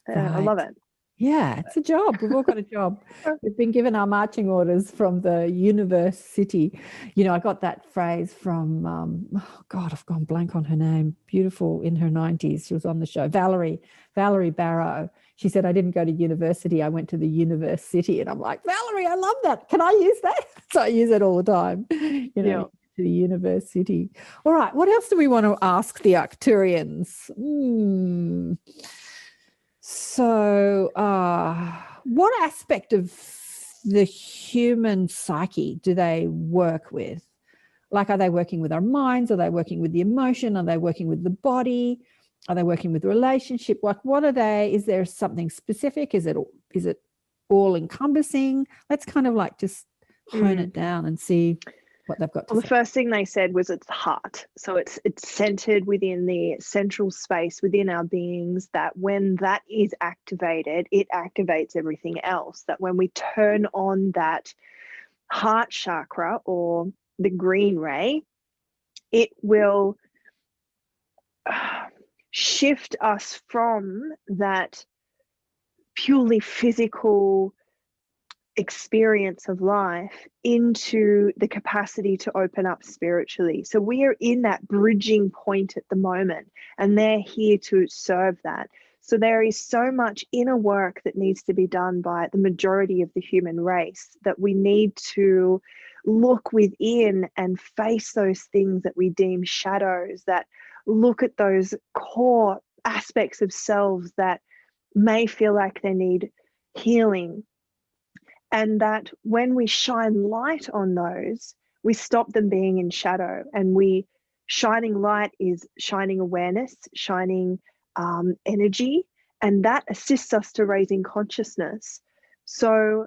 I love it. Yeah, it's a job. We've all got a job. We've been given our marching orders from the university. I got that phrase from, I've gone blank on her name. Beautiful in her 90s. She was on the show. Valerie Barrow. She said, I didn't go to university. I went to the university. And I'm like, Valerie, I love that. Can I use that? So I use it all the time. To the university. All right. What else do we want to ask the Arcturians? So what aspect of the human psyche do they work with? Like, are they working with our minds? Are they working with the emotion? Are they working with the body? Are they working with the relationship? What are they? Is there something specific? Is it all encompassing? Let's kind of like just hone it down and see what they've got to say. The first thing they said was it's heart. So it's centered within the central space within our beings, that when that is activated, it activates everything else. That when we turn on that heart chakra or the green ray, it will shift us from that purely physical experience of life into the capacity to open up spiritually. So we are in that bridging point at the moment, and they're here to serve that. So there is so much inner work that needs to be done by the majority of the human race, that we need to look within and face those things that we deem shadows, that look at those core aspects of selves that may feel like they need healing. And that when we shine light on those, we stop them being in shadow. And shining light is shining awareness, shining energy, and that assists us to raising consciousness. So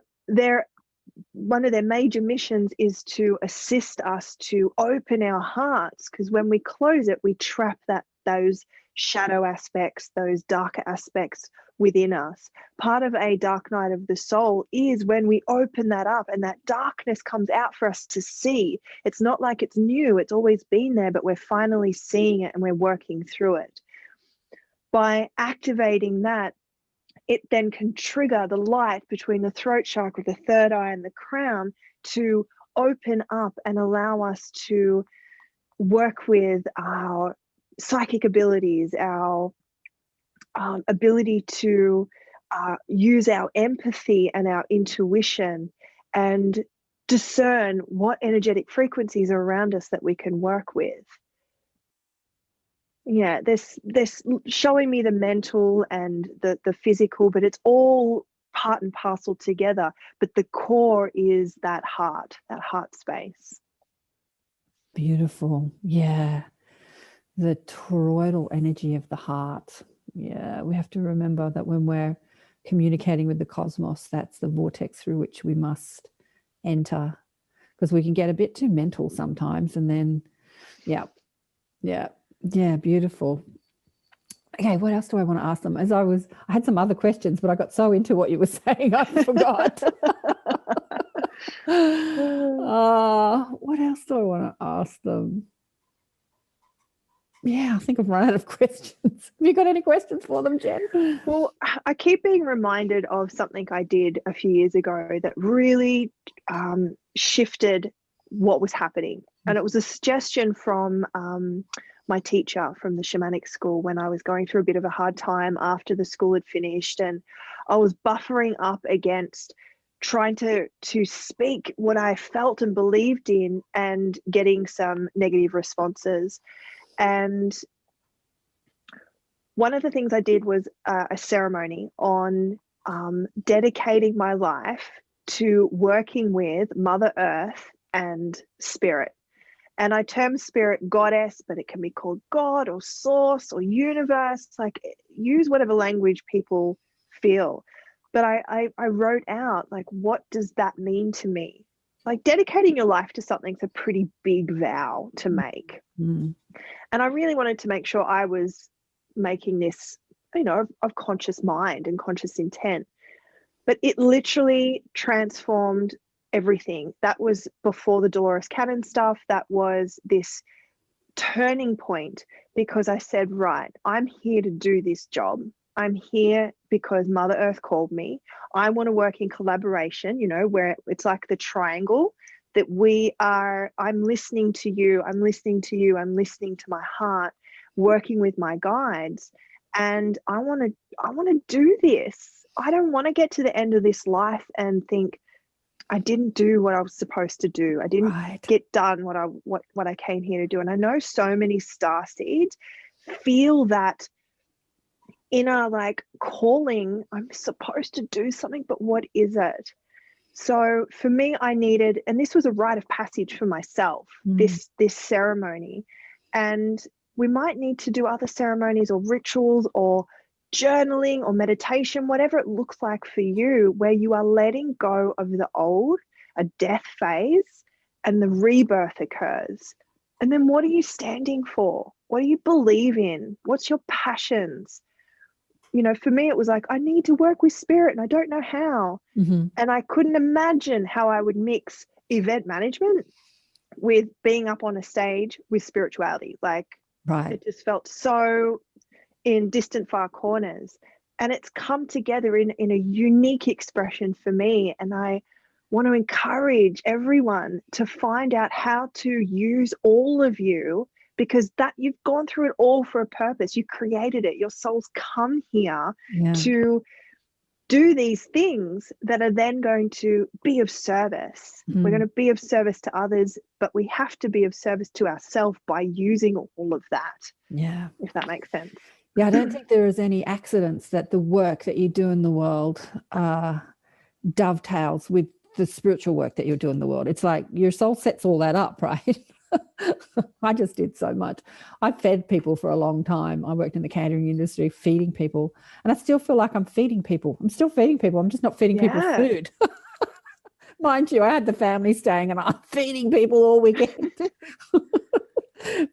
one of their major missions is to assist us to open our hearts, because when we close it, we trap those shadow aspects, those darker aspects within us. Part of a dark night of the soul is when we open that up and that darkness comes out for us to see. It's not like it's new, it's always been there, but we're finally seeing it and we're working through it. By activating that, it then can trigger the light between the throat chakra, the third eye, and the crown to open up and allow us to work with our psychic abilities, our ability to use our empathy and our intuition and discern what energetic frequencies are around us that we can work with. Yeah, there's showing me the mental and the physical, but it's all part and parcel together. But the core is that heart space. Beautiful. Yeah. The toroidal energy of the heart. Yeah, we have to remember that when we're communicating with the cosmos, that's the vortex through which we must enter, because we can get a bit too mental sometimes. And then, yeah, beautiful. Okay, what else do I want to ask them? I had some other questions, but I got so into what you were saying, I forgot. What else do I want to ask them? Yeah, I think I've run out of questions. Have you got any questions for them, Jen? Well, I keep being reminded of something I did a few years ago that really shifted what was happening. And it was a suggestion from my teacher from the shamanic school when I was going through a bit of a hard time after the school had finished. And I was buffering up against trying to speak what I felt and believed in and getting some negative responses. And one of the things I did was a ceremony on dedicating my life to working with Mother Earth and Spirit. And I term Spirit goddess, but it can be called God or source or universe, like use whatever language people feel. But I wrote out, like, what does that mean to me? Like, dedicating your life to something's a pretty big vow to make. Mm. And I really wanted to make sure I was making this, of conscious mind and conscious intent. But it literally transformed everything. That was before the Dolores Cannon stuff. That was this turning point, because I said, right, I'm here to do this job. I'm here because Mother Earth called me. I want to work in collaboration, where it's like the triangle that I'm listening to you, I'm listening to you, I'm listening to my heart, working with my guides. And I want to do this. I don't want to get to the end of this life and think I didn't do what I was supposed to do. I didn't get done what I came here to do. And I know so many starseeds feel that inner calling, I'm supposed to do something, but what is it? So for me, I needed, and this was a rite of passage for myself, this ceremony. And we might need to do other ceremonies or rituals or journaling or meditation, whatever it looks like for you, where you are letting go of the old, a death phase, and the rebirth occurs. And then what are you standing for? What do you believe in? What's your passions? For me, it was like, I need to work with spirit and I don't know how. Mm-hmm. And I couldn't imagine how I would mix event management with being up on a stage with spirituality. It just felt so in distant far corners. And it's come together in a unique expression for me. And I want to encourage everyone to find out how to use all of you, because that you've gone through it all for a purpose. You created it. Your souls come here to do these things that are then going to be of service. We're going to be of service to others, but we have to be of service to ourselves by using all of that. Yeah. If that makes sense. Yeah, I don't think there is any accidents that the work that you do in the world dovetails with the spiritual work that you're doing in the world. It's like your soul sets all that up, right? I just did so much. I fed people for a long time. I worked in the catering industry, feeding people, and I still feel like I'm feeding people. I'm still feeding people. I'm just not feeding people food. Mind you, I had the family staying and I'm feeding people all weekend.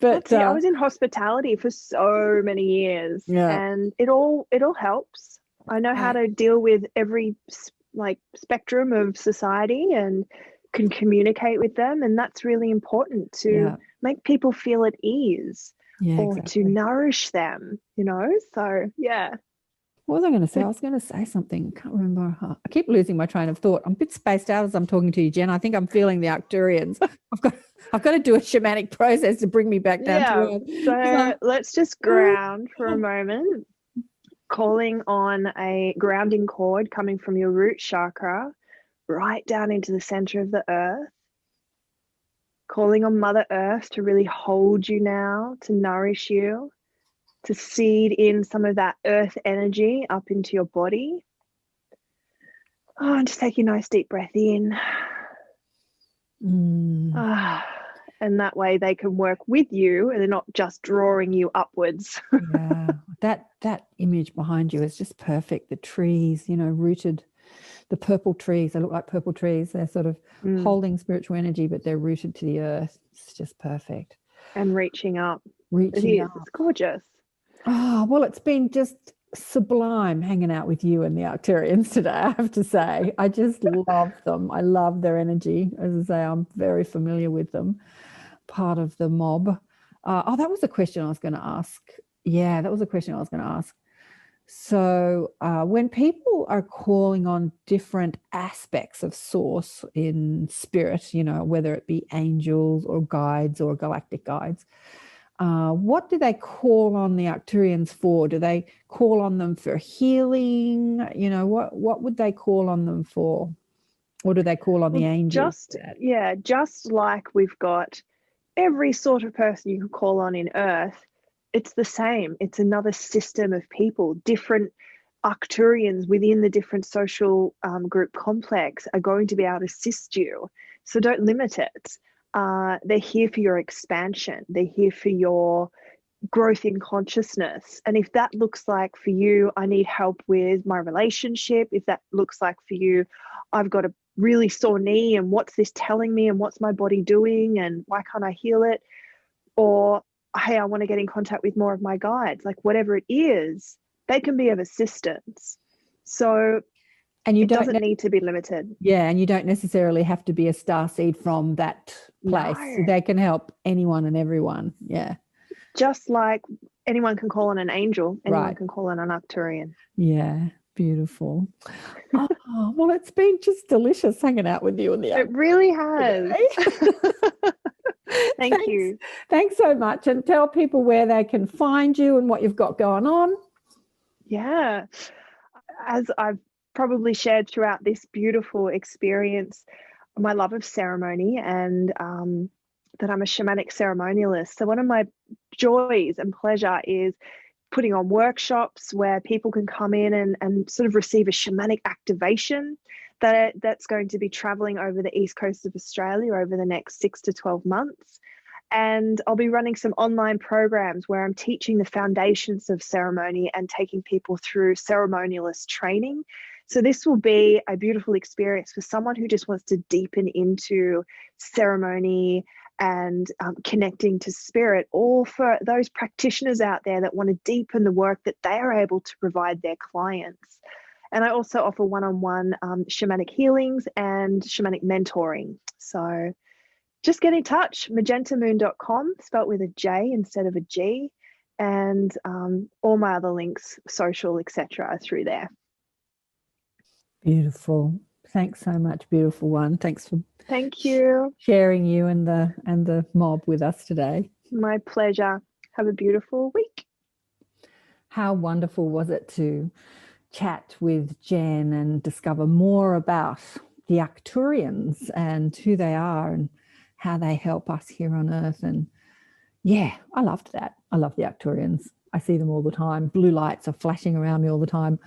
But I was in hospitality for so many years, and it all helps. I know how to deal with every spectrum of society and can communicate with them, and that's really important to make people feel at ease or to nourish them, so What was I going to say? I was going to say something. I can't remember. I keep losing my train of thought. I'm a bit spaced out as I'm talking to you, Jen. I think I'm feeling the Arcturians. I've got to do a shamanic process to bring me back down to earth. So let's just ground for a moment, calling on a grounding cord coming from your root chakra right down into the center of the earth, calling on Mother Earth to really hold you now, to nourish you, to seed in some of that earth energy up into your body. And just take a nice deep breath in. And that way they can work with you and they're not just drawing you upwards. That image behind you is just perfect. The trees, rooted, the purple trees, they look like purple trees. They're sort of holding spiritual energy, but they're rooted to the earth. It's just perfect. And reaching up. It's gorgeous. Oh, well, it's been just sublime hanging out with you and the Arcturians today, I have to say. I just love them. I love their energy. As I say, I'm very familiar with them, part of the mob. That was a question I was going to ask. Yeah, that was a question I was going to ask. So when people are calling on different aspects of source in spirit, whether it be angels or guides or galactic guides, what do they call on the Arcturians for? Do they call on them for healing? What would they call on them for? Or do they call on the angels? Just like we've got every sort of person you can call on in Earth, it's the same. It's another system of people. Different Arcturians within the different social group complex are going to be able to assist you. So don't limit it. They're here for your expansion. They're here for your growth in consciousness. And if that looks like for you, I need help with my relationship. If that looks like for you, I've got a really sore knee and what's this telling me and what's my body doing and why can't I heal it? Or, hey, I want to get in contact with more of my guides. Like whatever it is, they can be of assistance. So it doesn't need to be limited. Yeah, and you don't necessarily have to be a starseed from that place. No. They can help anyone and everyone. Yeah. Just like anyone can call on an angel, anyone can call on an Arcturian. Yeah, beautiful. Oh, well, it's been just delicious hanging out with you. It really has. Thank you. Thanks so much. And tell people where they can find you and what you've got going on. Yeah. As I've probably shared throughout this beautiful experience, my love of ceremony and that I'm a shamanic ceremonialist. So one of my joys and pleasure is putting on workshops where people can come in and sort of receive a shamanic activation that's going to be traveling over the east coast of Australia over the next 6 to 12 months. And I'll be running some online programs where I'm teaching the foundations of ceremony and taking people through ceremonialist training. So this will be a beautiful experience for someone who just wants to deepen into ceremony and connecting to spirit, or for those practitioners out there that want to deepen the work that they are able to provide their clients. And I also offer one-on-one shamanic healings and shamanic mentoring. So just get in touch, majentamoon.com, spelt with a J instead of a G, and all my other links, social, etc., are through there. Beautiful. Thanks so much, beautiful one. Thanks for sharing you and the mob with us today. My pleasure. Have a beautiful week. How wonderful was it to chat with Jen and discover more about the Arcturians and who they are and how they help us here on Earth. And yeah, I loved that. I love the Arcturians. I see them all the time. Blue lights are flashing around me all the time.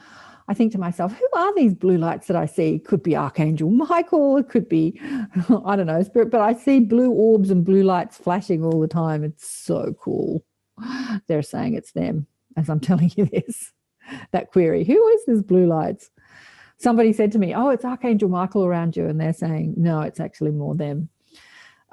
I think to myself, who are these blue lights that I see? Could be Archangel Michael, it could be, I don't know, spirit, but I see blue orbs and blue lights flashing all the time. It's so cool. They're saying it's them as I'm telling you this, that query. Who is this blue lights? Somebody said to me, oh, it's Archangel Michael around you. And they're saying, no, it's actually more them.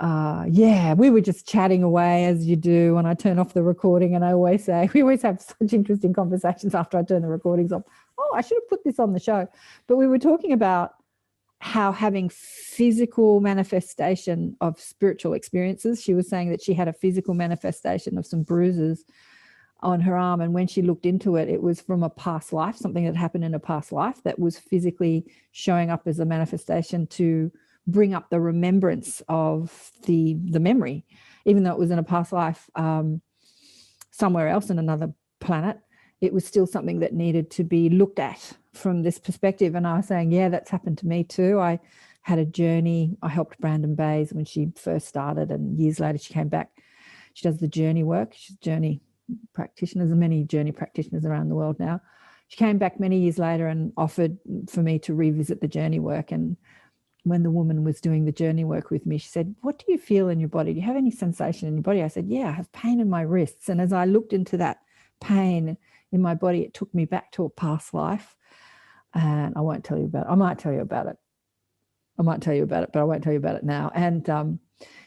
Yeah, we were just chatting away as you do when I turn off the recording. And I always say, we always have such interesting conversations after I turn the recordings off. Oh, I should have put this on the show. But we were talking about how having physical manifestation of spiritual experiences. She was saying that she had a physical manifestation of some bruises on her arm. And when she looked into it, it was from a past life, something that happened in a past life that was physically showing up as a manifestation to bring up the remembrance of the memory, even though it was in a past life somewhere else in another planet. It was still something that needed to be looked at from this perspective. And I was saying, yeah, that's happened to me too. I had a journey. I helped Brandon Bays when she first started, and years later she came back. She does the journey work. She's a journey practitioner. There's many journey practitioners around the world now. She came back many years later and offered for me to revisit the journey work. And when the woman was doing the journey work with me, she said, what do you feel in your body? Do you have any sensation in your body? I said, yeah, I have pain in my wrists. And as I looked into that pain in my body, it took me back to a past life. And I won't tell you about it. I might tell you about it. I might tell you about it, but I won't tell you about it now. And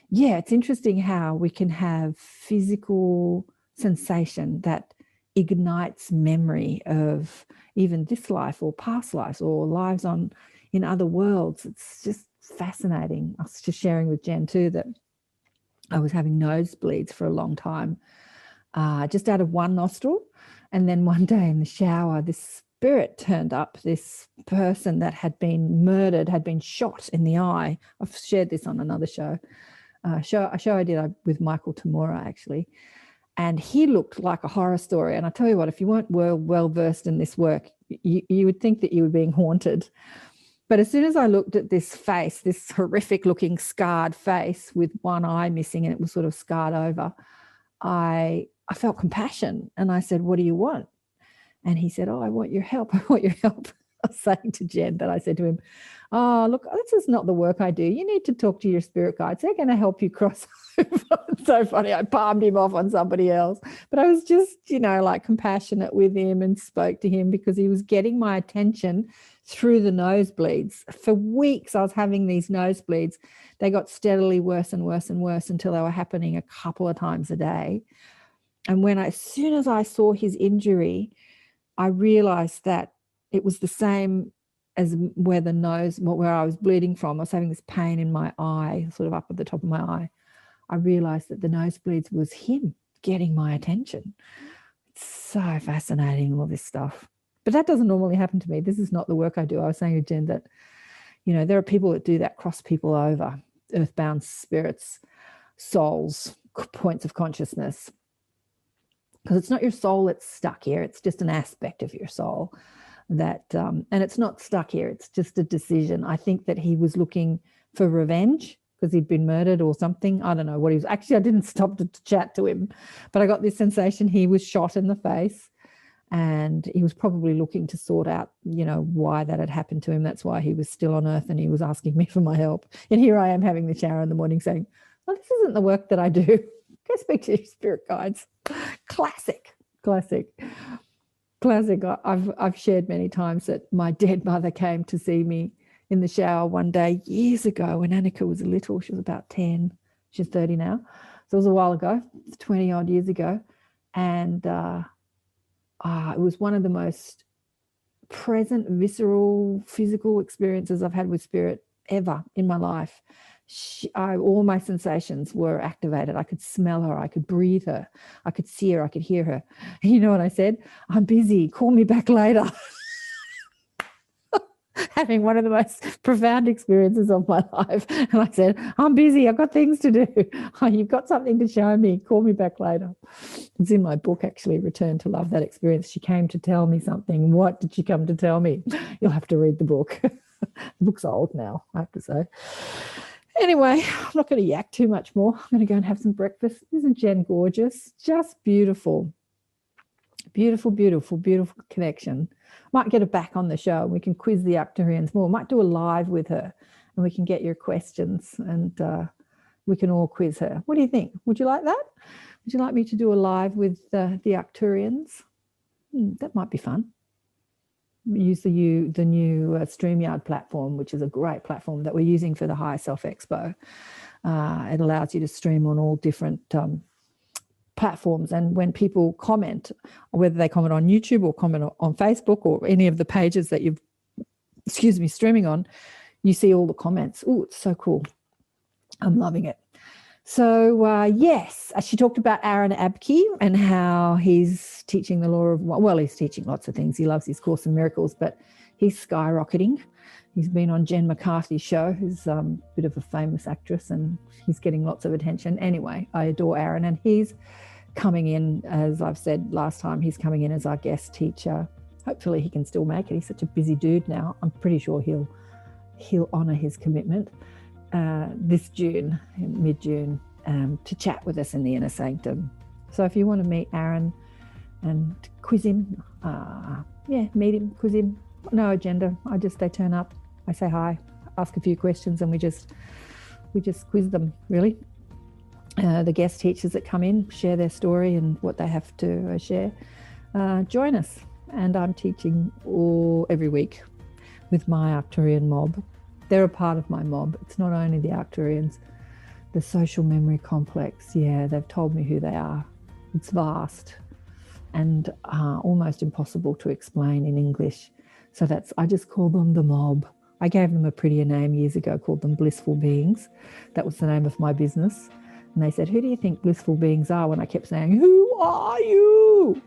yeah, it's interesting how we can have physical sensation that ignites memory of even this life or past lives or lives in other worlds. It's just fascinating. I was just sharing with Jen too that I was having nosebleeds for a long time, just out of one nostril. And then one day in the shower, this spirit turned up, this person that had been murdered, had been shot in the eye. I've shared this on another show. A show I did with Michael Tamura, actually. And he looked like a horror story. And I tell you what, if you weren't well versed in this work, you would think that you were being haunted. But as soon as I looked at this face, this horrific looking scarred face with one eye missing and it was sort of scarred over, I felt compassion. And I said, what do you want? And he said, oh, I want your help. I want your help. I was saying to Jen, but I said to him, oh, look, this is not the work I do. You need to talk to your spirit guides. They're going to help you cross over. It's so funny. I palmed him off on somebody else. But I was just, like compassionate with him and spoke to him because he was getting my attention through the nosebleeds. For weeks, I was having these nosebleeds. They got steadily worse and worse and worse until they were happening a couple of times a day. And as soon as I saw his injury, I realized that it was the same as where I was bleeding from. I was having this pain in my eye, sort of up at the top of my eye. I realized that the nosebleeds was him getting my attention. It's so fascinating, all this stuff. But that doesn't normally happen to me. This is not the work I do. I was saying to Jen that, there are people that do that, cross people over, earthbound spirits, souls, points of consciousness. Because it's not your soul that's stuck here. It's just an aspect of your soul that, and it's not stuck here. It's just a decision. I think that he was looking for revenge because he'd been murdered or something. I don't know what he was. Actually, I didn't stop to chat to him, but I got this sensation he was shot in the face and he was probably looking to sort out, why that had happened to him. That's why he was still on earth and he was asking me for my help. And here I am having the shower in the morning saying, well, this isn't the work that I do. Go speak to your spirit guides. Classic. I've shared many times that my dead mother came to see me in the shower one day years ago when Annika was little. She was about 10. She's 30 now. So it was a while ago, 20 odd years ago. And it was one of the most present, visceral, physical experiences I've had with spirit ever in my life. All my sensations were activated. I could smell her. I could breathe her. I could see her. I could hear her. And you know what I said? I'm busy. Call me back later. Having one of the most profound experiences of my life. And I said, I'm busy. I've got things to do. Oh, you've got something to show me. Call me back later. It's in my book, actually, Return to Love, that experience. She came to tell me something. What did she come to tell me? You'll have to read the book. The book's old now, I have to say. Anyway, I'm not going to yak too much more. I'm going to go and have some breakfast. Isn't Jen gorgeous? Just beautiful. Beautiful, beautiful, beautiful connection. Might get her back on the show. We can quiz the Arcturians more. Might do a live with her and we can get your questions and we can all quiz her. What do you think? Would you like that? Would you like me to do a live with the Arcturians? That might be fun. Use the new StreamYard platform, which is a great platform that we're using for the Higher Self Expo. It allows you to stream on all different platforms, and when people comment, whether they comment on YouTube or comment on Facebook or any of the pages that you've streaming on, you see all the comments. Oh, it's so cool. I'm loving it. So yes, she talked about Aaron Abke and how he's teaching the law of, well, he's teaching lots of things. He loves his Course in Miracles, but he's skyrocketing. He's been on Jen McCarthy's show, who's a bit of a famous actress, and he's getting lots of attention. Anyway, I adore Aaron, and he's coming in, as I've said last time, he's coming in as our guest teacher. Hopefully he can still make it. He's such a busy dude now. I'm pretty sure he'll honour his commitment this June, mid-June, to chat with us in the Inner Sanctum. So if you want to meet Aaron and quiz him, meet him, quiz him. No agenda. They turn up, I say hi, ask a few questions, and we just quiz them, really. The guest teachers that come in share their story and what they have to share. Join us. And I'm teaching every week with my Arcturian mob. They're a part of my mob. It's not only the Arcturians, the social memory complex. Yeah, they've told me who they are. It's vast and almost impossible to explain in English. So I just call them the mob. I gave them a prettier name years ago, called them Blissful Beings. That was the name of my business. And they said, who do you think blissful beings are? When I kept saying, who are you?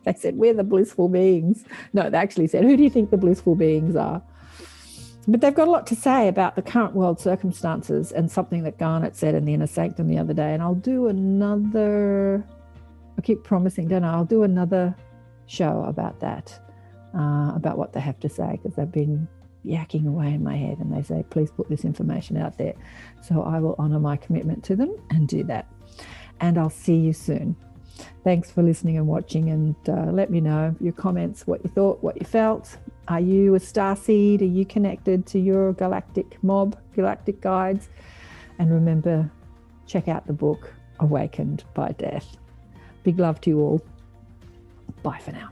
They said, we're the blissful beings. No, they actually said, who do you think the blissful beings are? But they've got a lot to say about the current world circumstances and something that Garnet said in the Inner Sanctum the other day. And I'll do another, I keep promising, don't I? I'll do another show about that, about what they have to say, because they've been yakking away in my head and they say, please put this information out there. So I will honour my commitment to them and do that. And I'll see you soon. Thanks for listening and watching, and let me know your comments, what you thought, what you felt. Are you a starseed? Are you connected to your galactic mob, galactic guides? And remember, check out the book, Awakened by Death. Big love to you all. Bye for now.